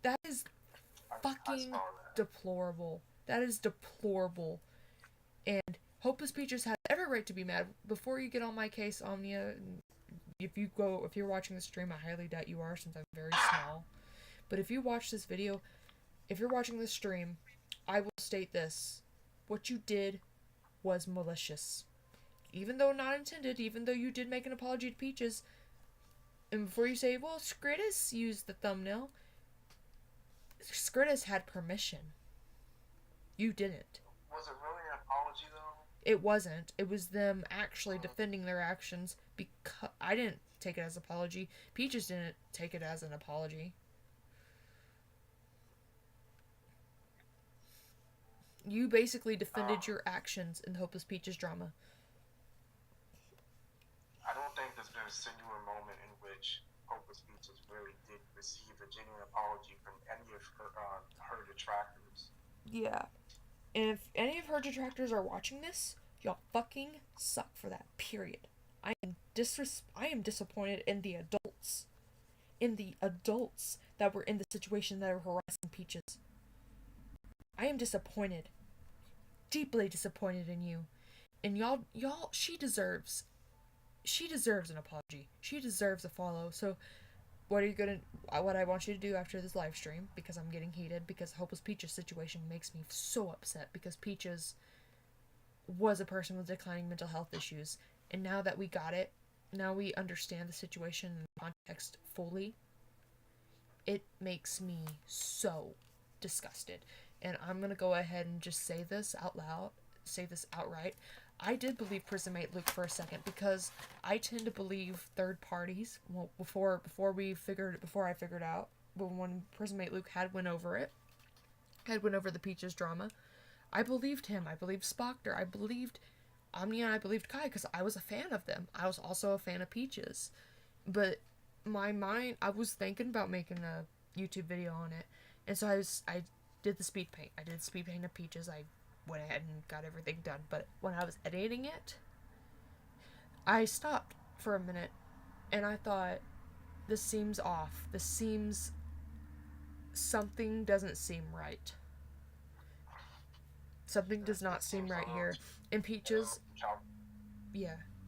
that is fucking deplorable. That is deplorable. And Hopeless Peaches has every right to be mad. Before you get on my case, Omnia, if you're watching the stream, I highly doubt you are since I'm very small. But if you watch this video, if you're watching this stream, I will state this. What you did was malicious. Even though not intended, even though you did make an apology to Peaches, and before you say, well, Skritus used the thumbnail, Skritus had permission. You didn't. Was it really an apology, though? It wasn't. It was them actually defending their actions because I didn't take it as an apology. Peaches didn't take it as an apology. You basically defended your actions in the Hopeless Peaches drama. I don't think there's been a singular moment in which Hopeless Peaches really did receive a genuine apology from any of her detractors. Yeah. And if any of her detractors are watching this, y'all fucking suck for that, period. I am disappointed in the adults. In the adults that were in the situation that are harassing Peaches. I am disappointed. Deeply disappointed in you. And y'all, she deserves an apology. She deserves a follow. So, what I want you to do after this live stream, because I'm getting heated, because Hopeless Peaches situation makes me so upset, because Peaches was a person with declining mental health issues, and now that we got it, now we understand the situation and the context fully, it makes me so disgusted. And I'm gonna go ahead and just say this out loud, say this outright. I did believe Prismate Luke for a second because I tend to believe third parties. Well, before I figured out, when Prismate Luke had went over the Peaches drama, I believed him. I believed Spockter. I believed Omnia. And I believed Kai because I was a fan of them. I was also a fan of Peaches, but I was thinking about making a YouTube video on it, and so I did the speed paint. I did speed paint of Peaches. I went ahead and got everything done. But when I was editing it, I stopped for a minute and I thought, this seems off. Something doesn't seem right. Something does not seem right here. And Peaches,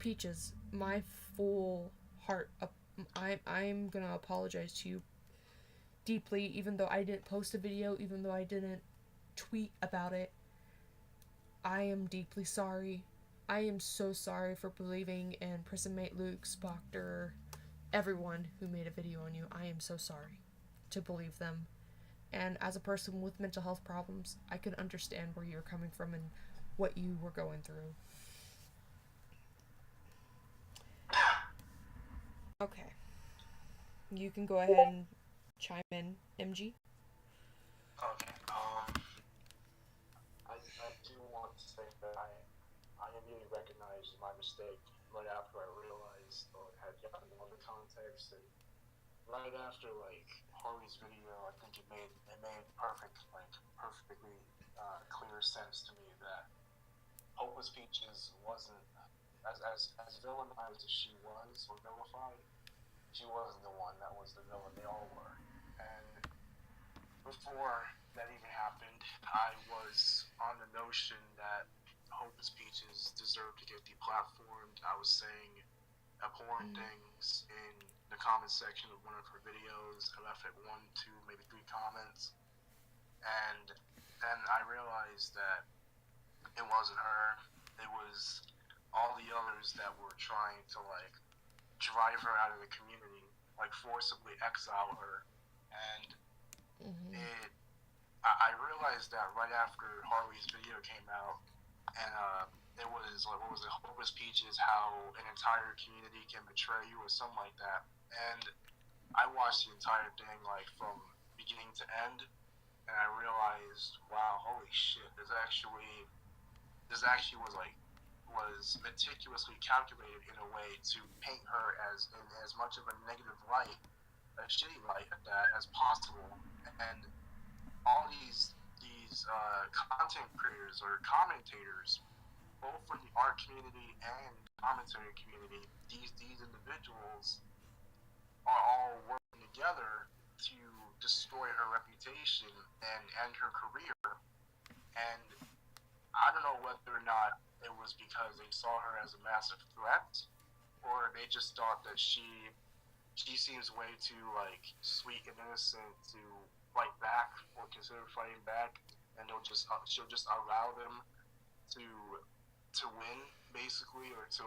Peaches, my full heart, I'm gonna apologize to you deeply, even though I didn't post a video, even though I didn't tweet about it. I am deeply sorry. I am so sorry for believing in Prismate Luke, Spockter, everyone who made a video on you. I am so sorry to believe them. And as a person with mental health problems, I can understand where you're coming from and what you were going through. Okay. You can go ahead and chime in, MG. Okay. I do want to say that I immediately recognized my mistake. right after I realized or had gotten all the context, and right after like Harvey's video, I think it made perfectly clear sense to me that Hopeless Peaches wasn't as villainized as she was or vilified. She wasn't the one that was the villain. They all were. And before that even happened, I was on the notion that Hopeless Peaches deserved to get deplatformed. I was saying abhorrent things in the comment section of one of her videos. I left at 1, 2, maybe 3 comments. And then I realized that it wasn't her. It was all the others that were trying to like drive her out of the community, like forcibly exile her. And I realized that right after Harley's video came out, and it was like, what was it, Hopeless Peaches, how an entire community can betray you or something like that. And I watched the entire thing like from beginning to end, and I realized, wow, holy shit, this actually was meticulously calculated in a way to paint her as in as much of a negative light, a shitty light at that, as possible. And all these content creators or commentators, both from the art community and commentary community, these individuals are all working together to destroy her reputation and end her career. And I don't know whether or not it was because they saw her as a massive threat, or they just thought that she seems way too like sweet and innocent to fight back or consider fighting back, and she'll just allow them to win basically, or to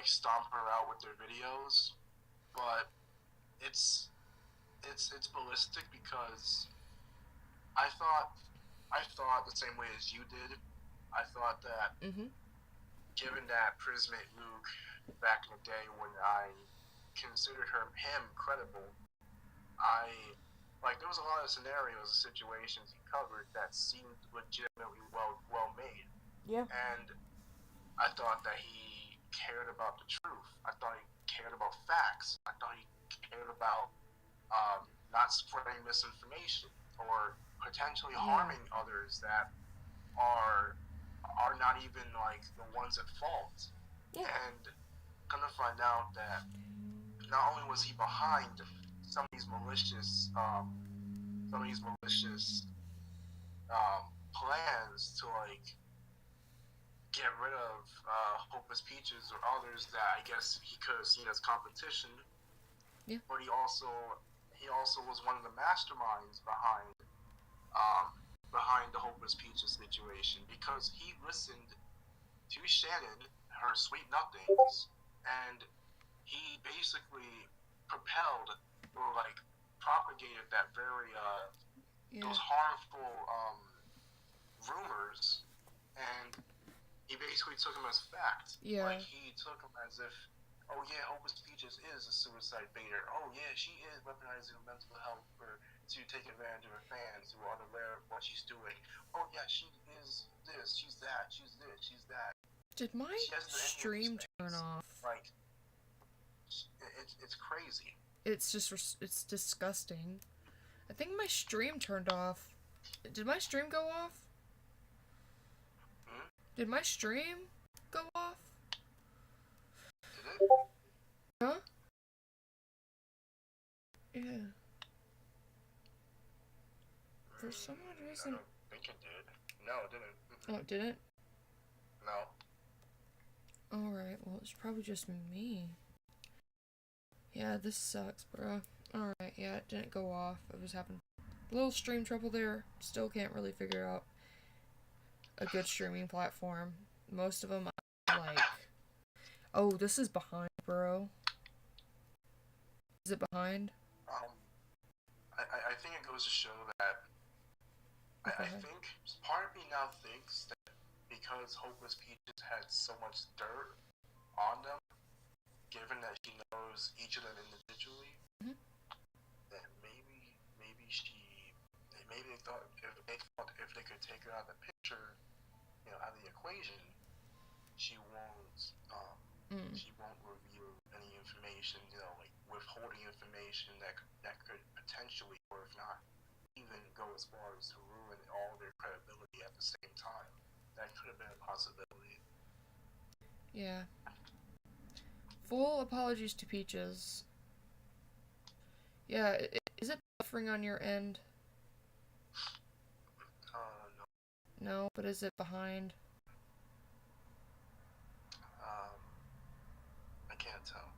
stomp her out with their videos. But it's ballistic because I thought the same way as you did. I thought that given that Prismate Luke back in the day when I considered him credible, there was a lot of scenarios and situations he covered that seemed legitimately well made. Yeah. And I thought that he cared about the truth. I thought he cared about facts. I thought he cared about not spreading misinformation or potentially harming others that are not even like the ones at fault. Yeah. And gonna find out that not only was he behind some of these malicious plans to like get rid of Hopeless Peaches or others that I guess he could have seen as competition. Yeah. But he also was one of the masterminds behind the Hopeless Peaches situation, because he listened to Shannon, her sweet nothings, and he basically propelled or like propagated that very those harmful rumors, and he basically took them as fact. Yeah. Like he took them as if, oh yeah, Hopeless Peaches is a suicide baiter. Oh yeah, she is weaponizing mental health to take advantage of her fans who are unaware of what she's doing. Oh yeah, she is this, she's that, she's this, she's that. Did my stream turn off? Like, it's crazy. It's disgusting. I think my stream turned off. Did my stream go off? Did my stream go off? Did it? Huh? Yeah. For some odd reason. I don't think it did. No, it didn't. Oh, it didn't? No. Alright, well, it's probably just me. Yeah, this sucks, bro. Alright, yeah, it didn't go off. It was having a little stream trouble there. Still can't really figure out a good streaming platform. Most of them, like... Oh, this is behind, bro. Is it behind? I think it goes to show that I think part of me now thinks that because Hopeless Peaches had so much dirt on them, given that she knows each of them individually, that maybe they thought if they could take her out of the picture, out of the equation, she won't she won't reveal any information, like withholding information that could potentially, or if not, even go as far as to ruin all their credibility at the same time. That could have been a possibility. Yeah. Full apologies to Peaches. Yeah, is it buffering on your end? No. No, but is it behind? I can't tell.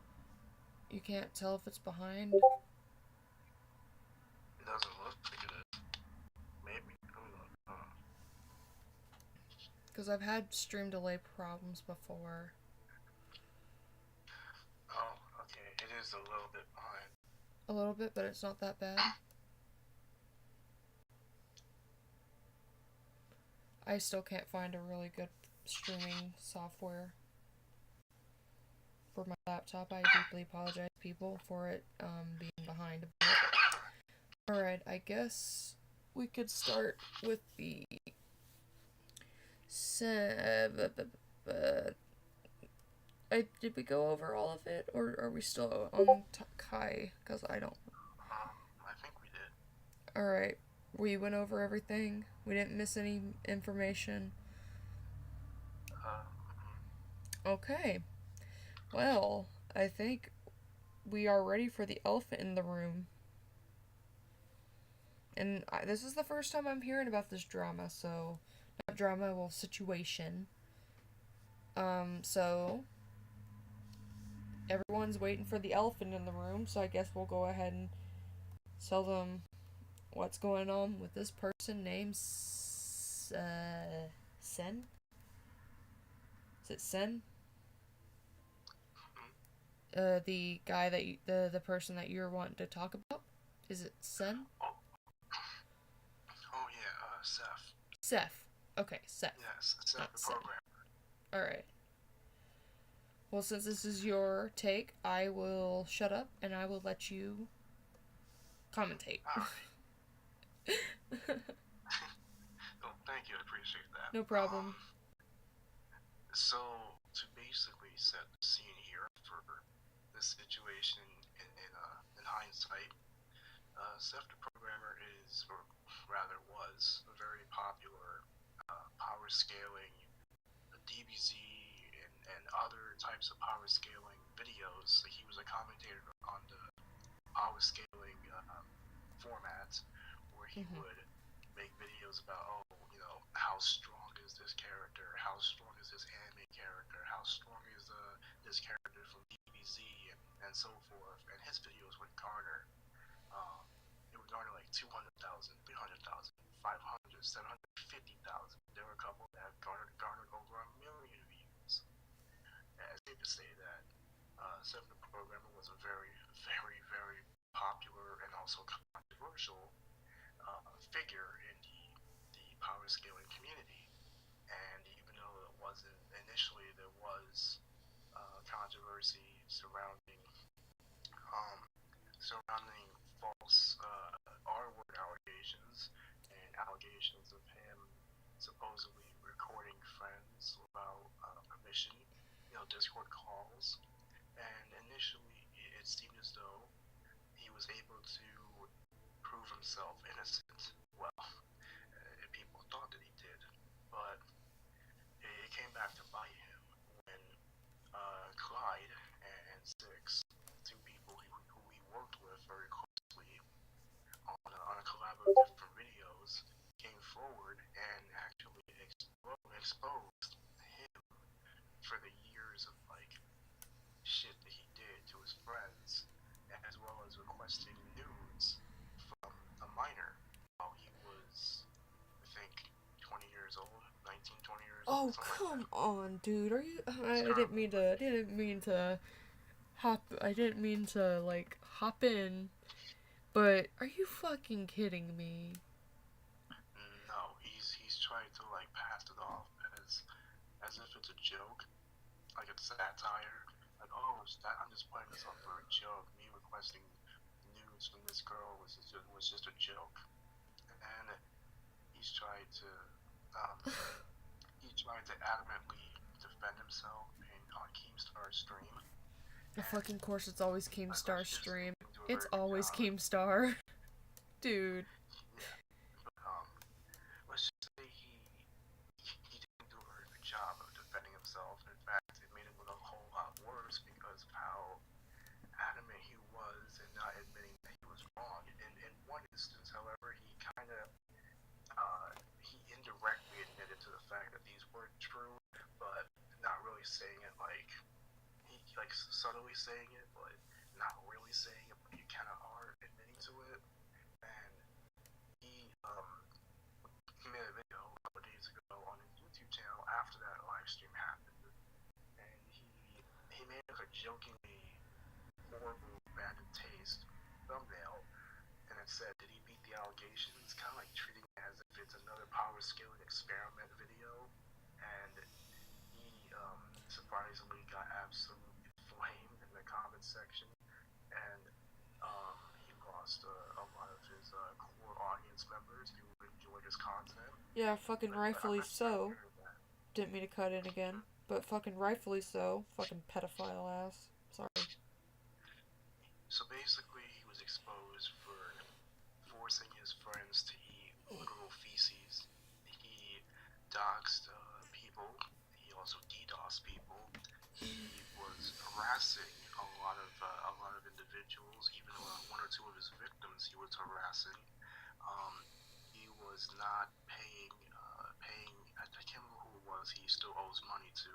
You can't tell if it's behind? It doesn't look like it is. Maybe. Because I've had stream delay problems before. Oh, okay. It is a little bit behind. A little bit, but it's not that bad. I still can't find a really good streaming software for my laptop. I deeply apologize, people, for it being behind a bit. Alright, I guess we could start with the did we go over all of it, or are we still on Kai? Because I don't. I think we did. Alright, we went over everything. We didn't miss any information. Okay. Well, I think we are ready for the elephant in the room. And this is the first time I'm hearing about this drama, so... Not drama, well, situation. So... Everyone's waiting for the elephant in the room, so I guess we'll go ahead and tell them what's going on with this person named... Sen? Is it Sen? The guy that the person that you're wanting to talk about? Is it Sen? Oh yeah, Seth. Seth. Okay, Seth. Yes, Seth, the programmer. Alright. Well, since this is your take, I will shut up and I will let you commentate. Oh, thank you, I appreciate that. No problem. So, to basically set the scene here for this situation in hindsight, Seth the Programmer is, or rather was, a very popular power scaling DBZ and other types of power scaling videos. He was a commentator on the power scaling format where he would make videos about, how strong is this character, how strong is this anime character, how strong is this character from DBZ, and so forth. And his videos would garner, like 200,000, 300,000, 500, 750,000. There were a couple that have garnered over 1 million views. And it's safe to say that Seth the Programmer was a very, very, very popular and also controversial figure in the power scaling community. And even though it wasn't initially, there was controversy surrounding false R-word allegations and allegations of him supposedly recording friends without permission, Discord calls. And initially, it seemed as though he was able to prove himself innocent. Well, people thought that he did, but it came back to bite him when Clyde and Six, two people who he worked with very closely on a collaborative for videos, came forward and actually exposed him for the years of shit that he did to his friends, as well as requesting nudes from a minor while he was, I think, 20 years old, 19, 20 years old. Oh, come on, dude. Are you... I didn't mean to hop in, but are you fucking kidding me? No, he's trying to pass it off as if it's a joke, like it's satire. Like, oh, I'm just playing this off for a joke. Me requesting nudes from this girl was just a joke. And he's trying to adamantly defend himself on Keemstar's stream. Of fucking course, it's always Keemstar stream. Didn't do a It's very good always job. Keemstar. Dude. Yeah, but let's just say he didn't do a very good job of defending himself. In fact, it made it look a whole lot worse because of how adamant he was in not admitting that he was wrong. In one instance, however, he kind of he indirectly admitted to the fact that these were true, but not really saying it like he like subtly saying it, but not really saying it. But you kind of are admitting to it. And he made a video a couple days ago on his YouTube channel after that live stream happened, and he made like a jokingly horrible, bad in taste thumbnail, and it said, "Did he beat the allegations?" Kind of like treating it as if it's another power scaling experiment video, and he surprisingly got absolutely flamed in the comment section, and he lost a lot of his core audience members who enjoyed his content. Yeah, fucking rightfully so. Didn't mean to cut in again, but fucking rightfully so. Fucking pedophile ass. Sorry. So basically, he was exposed for forcing his friends to eat literal feces. He doxed people. He also DDoSed people. He was harassing a lot of individuals. Even one or two of his victims, he was harassing. He was not paying. I can't remember who it was. He still owes money to.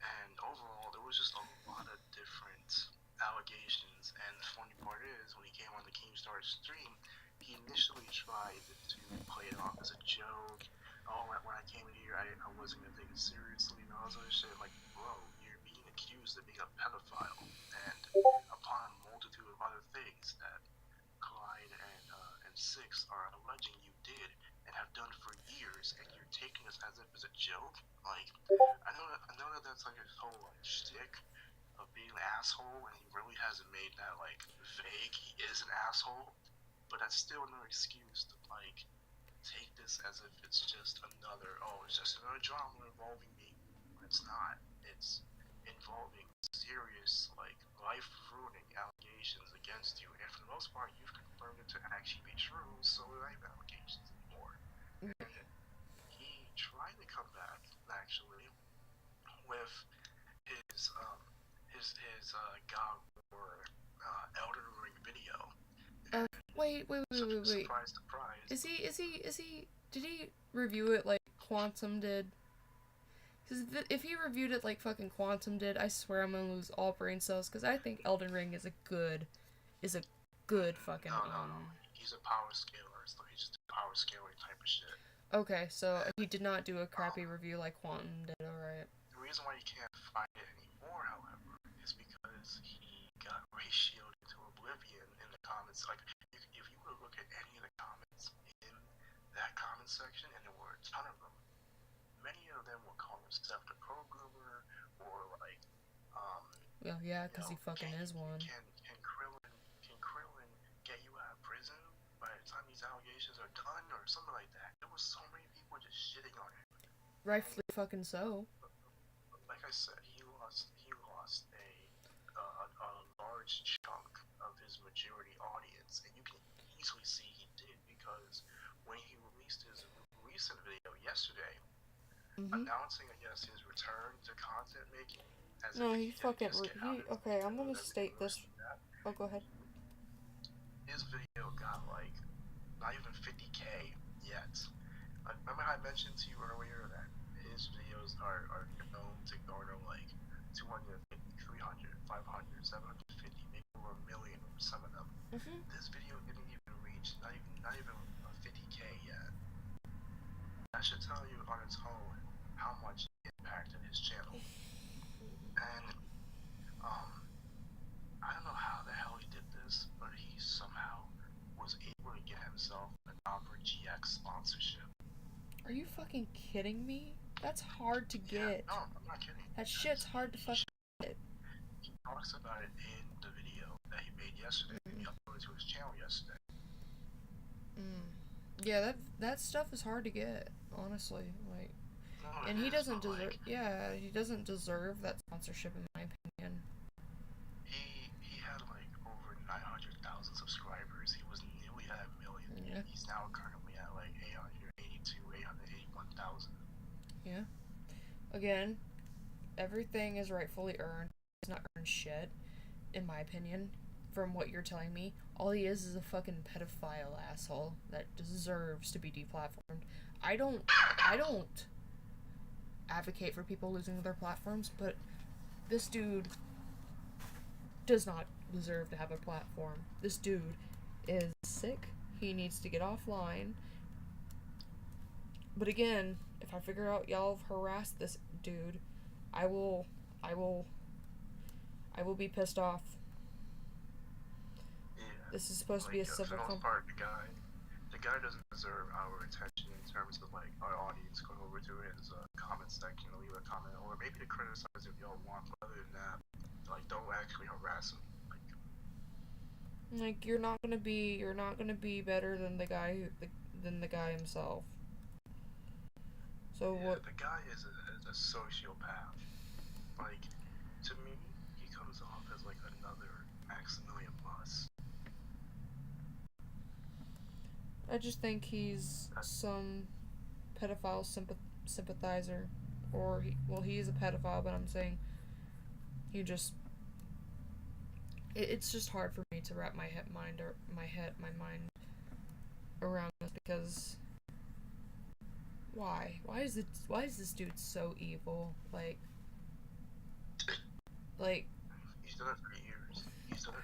And overall, there was just a lot of different allegations, and the funny part is, when he came on the Keemstar stream, he initially tried to play it off as a joke. Oh, when I came in here, I wasn't gonna take it seriously, and all this other shit. Like, bro, you're being accused of being a pedophile, and upon a multitude of other things that Clyde and Six are alleging you did and have done for years, and you're taking this as if it's a joke. Like, I know that that's like his whole like shtick of being an asshole, and he really hasn't made that like vague. He is an asshole, but that's still no excuse to like take this as if it's just it's just another drama involving me. It's not. It's involving serious like life-ruining allegations against you, and for the most part, you've confirmed it to actually be true. So there ain't allegations anymore. And he tried to come back actually with his God or Elden Ring video. Wait. Surprise, surprise. Is he? Did he review it like Quantum did? Because if he reviewed it like fucking Quantum did, I swear I'm gonna lose all brain cells. Because I think Elden Ring is a good fucking. No. He's a power scaler, so he's just a power scaling type of shit. Okay, so he did not do a crappy review like Quantum did. All right. The reason why you can't find it anymore, however, is because he got ratioed into oblivion in the comments. Like, if you were to look at any of the comments in that comment section, and there were a ton of them, many of them were calling himself a programmer, or like, Well, yeah, because he fucking is one. Can Krillin get you out of prison by the time these allegations are done, or something like that? There was so many people just shitting on him. Rightfully fucking so. Like I said, he lost a large chunk of his majority audience, and you can easily see he did, because when he released his recent video yesterday, announcing, I guess, his return to content making. Okay, I'm gonna state this. Oh, go ahead. His video got like not even 50K yet. Remember how I mentioned to you earlier that his videos are known to garner like 250, 300, 500, 750, maybe over a million for some of them. This video didn't even reach not even 50K yet. That should tell you on its own how much it impacted his channel. And I don't know how the hell he did this, but he somehow was able to get himself an Opera GX sponsorship. Are you fucking kidding me? That's hard to get. No, I'm not kidding. That shit's hard to fucking get. He talks about it in the video that he made yesterday. He uploaded to his channel yesterday. Yeah, that stuff is hard to get, honestly. Like, No, And it he is, doesn't but deserve. like Yeah, he doesn't deserve that sponsorship, in my opinion. he had like over 900,000 subscribers. He was nearly at a million. Yeah. He's now currently at like 881,000. Yeah. Again, everything is rightfully earned. He's not earned shit, in my opinion. From what you're telling me, all he is a fucking pedophile asshole that deserves to be deplatformed. I don't advocate for people losing their platforms, but this dude does not deserve to have a platform. This dude is sick. He needs to get offline. But again, if I figure out y'all have harassed this dude, I will be pissed off. Yeah. This is supposed to be a For civil the most part, the guy doesn't deserve our attention in terms of like our audience going over to his comment section to leave a comment, or maybe to criticize if y'all want. But other than that, like, don't actually harass him. Like you're not gonna be better than the guy himself. So Yeah, what? the guy is a sociopath. Like, to me, he comes off as like another Maximilian Moss. I just think he's some pedophile sympathizer, or he is a pedophile, but I'm saying he just. It's just hard for me to wrap my mind around this because why is this dude so evil? Like He's done it for years. He's done it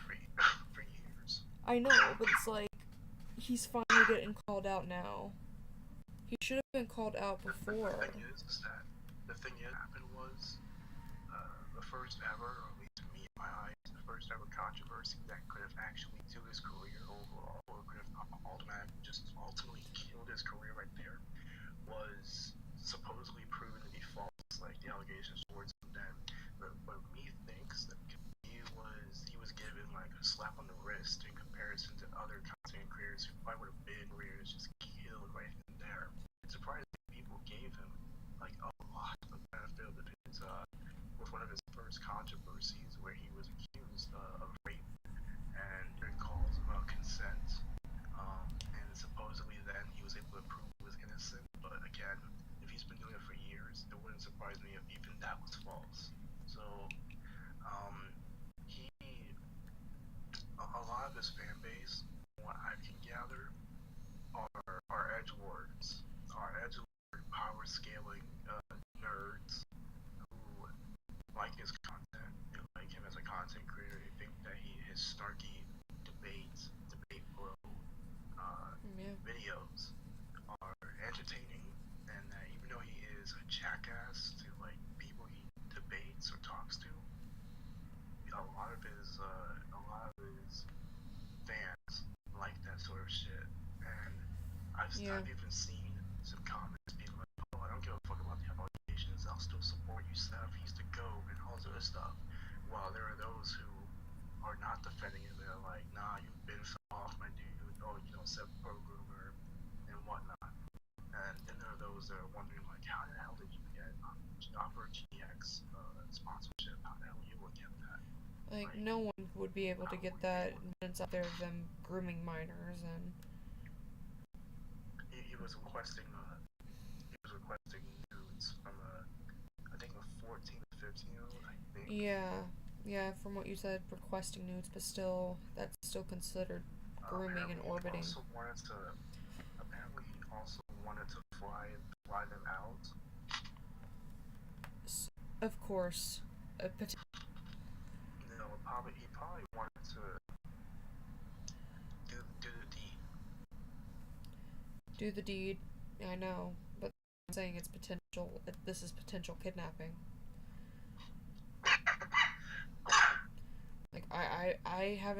for years. I know, but it's like he's finally getting called out now. He should have been called out before. The thing is that happened was the first ever, or at least to me in my eyes, the first ever controversy that could have actually killed his career overall, or could have ultimately killed his career right there, was supposedly proven to be false, like the allegations towards him then. But me thinks that he was given like a slap on the wrist in comparison to other content creators who probably would have been careers just killed right then and there. It's surprising people gave him like a lot of benefit of his with one of his first controversies where he was accused of rape and hearing calls about consent. And supposedly then he was able to prove he was innocent. But again, if he's been doing it for years, it wouldn't surprise me if even that was false. So a lot of his fan base, from what I can gather, are edgelords, power scaling nerds who like his content, they like him as a content creator. They think that his snarky debate bro videos are entertaining, and that even though he is a jackass to like people he debates or talks to, a lot of his fans like that sort of shit. And I've even seen some comments being like, "Oh, I don't give a fuck about the allegations. I'll still support you, Steph. He's the GOAT," and all this other stuff. While there are those who are not defending him, they're like, "Nah, you've been off, my dude. Oh, Seth programmer and whatnot." And then there are those that are wondering like, how the hell did you get Opera GX sponsorship? How the hell you would get that? Like no one would be able to get that when it's out there of them grooming minors and. He was requesting nudes from I think a 14 to 15-year-old, I think. Yeah, from what you said, requesting nudes, but still, that's still considered grooming and orbiting. Apparently he also wanted to fly them out. Of course. No, he probably wanted to do the deed. Do the deed, I know, but I'm saying it's potential. This is potential kidnapping. Like I haven't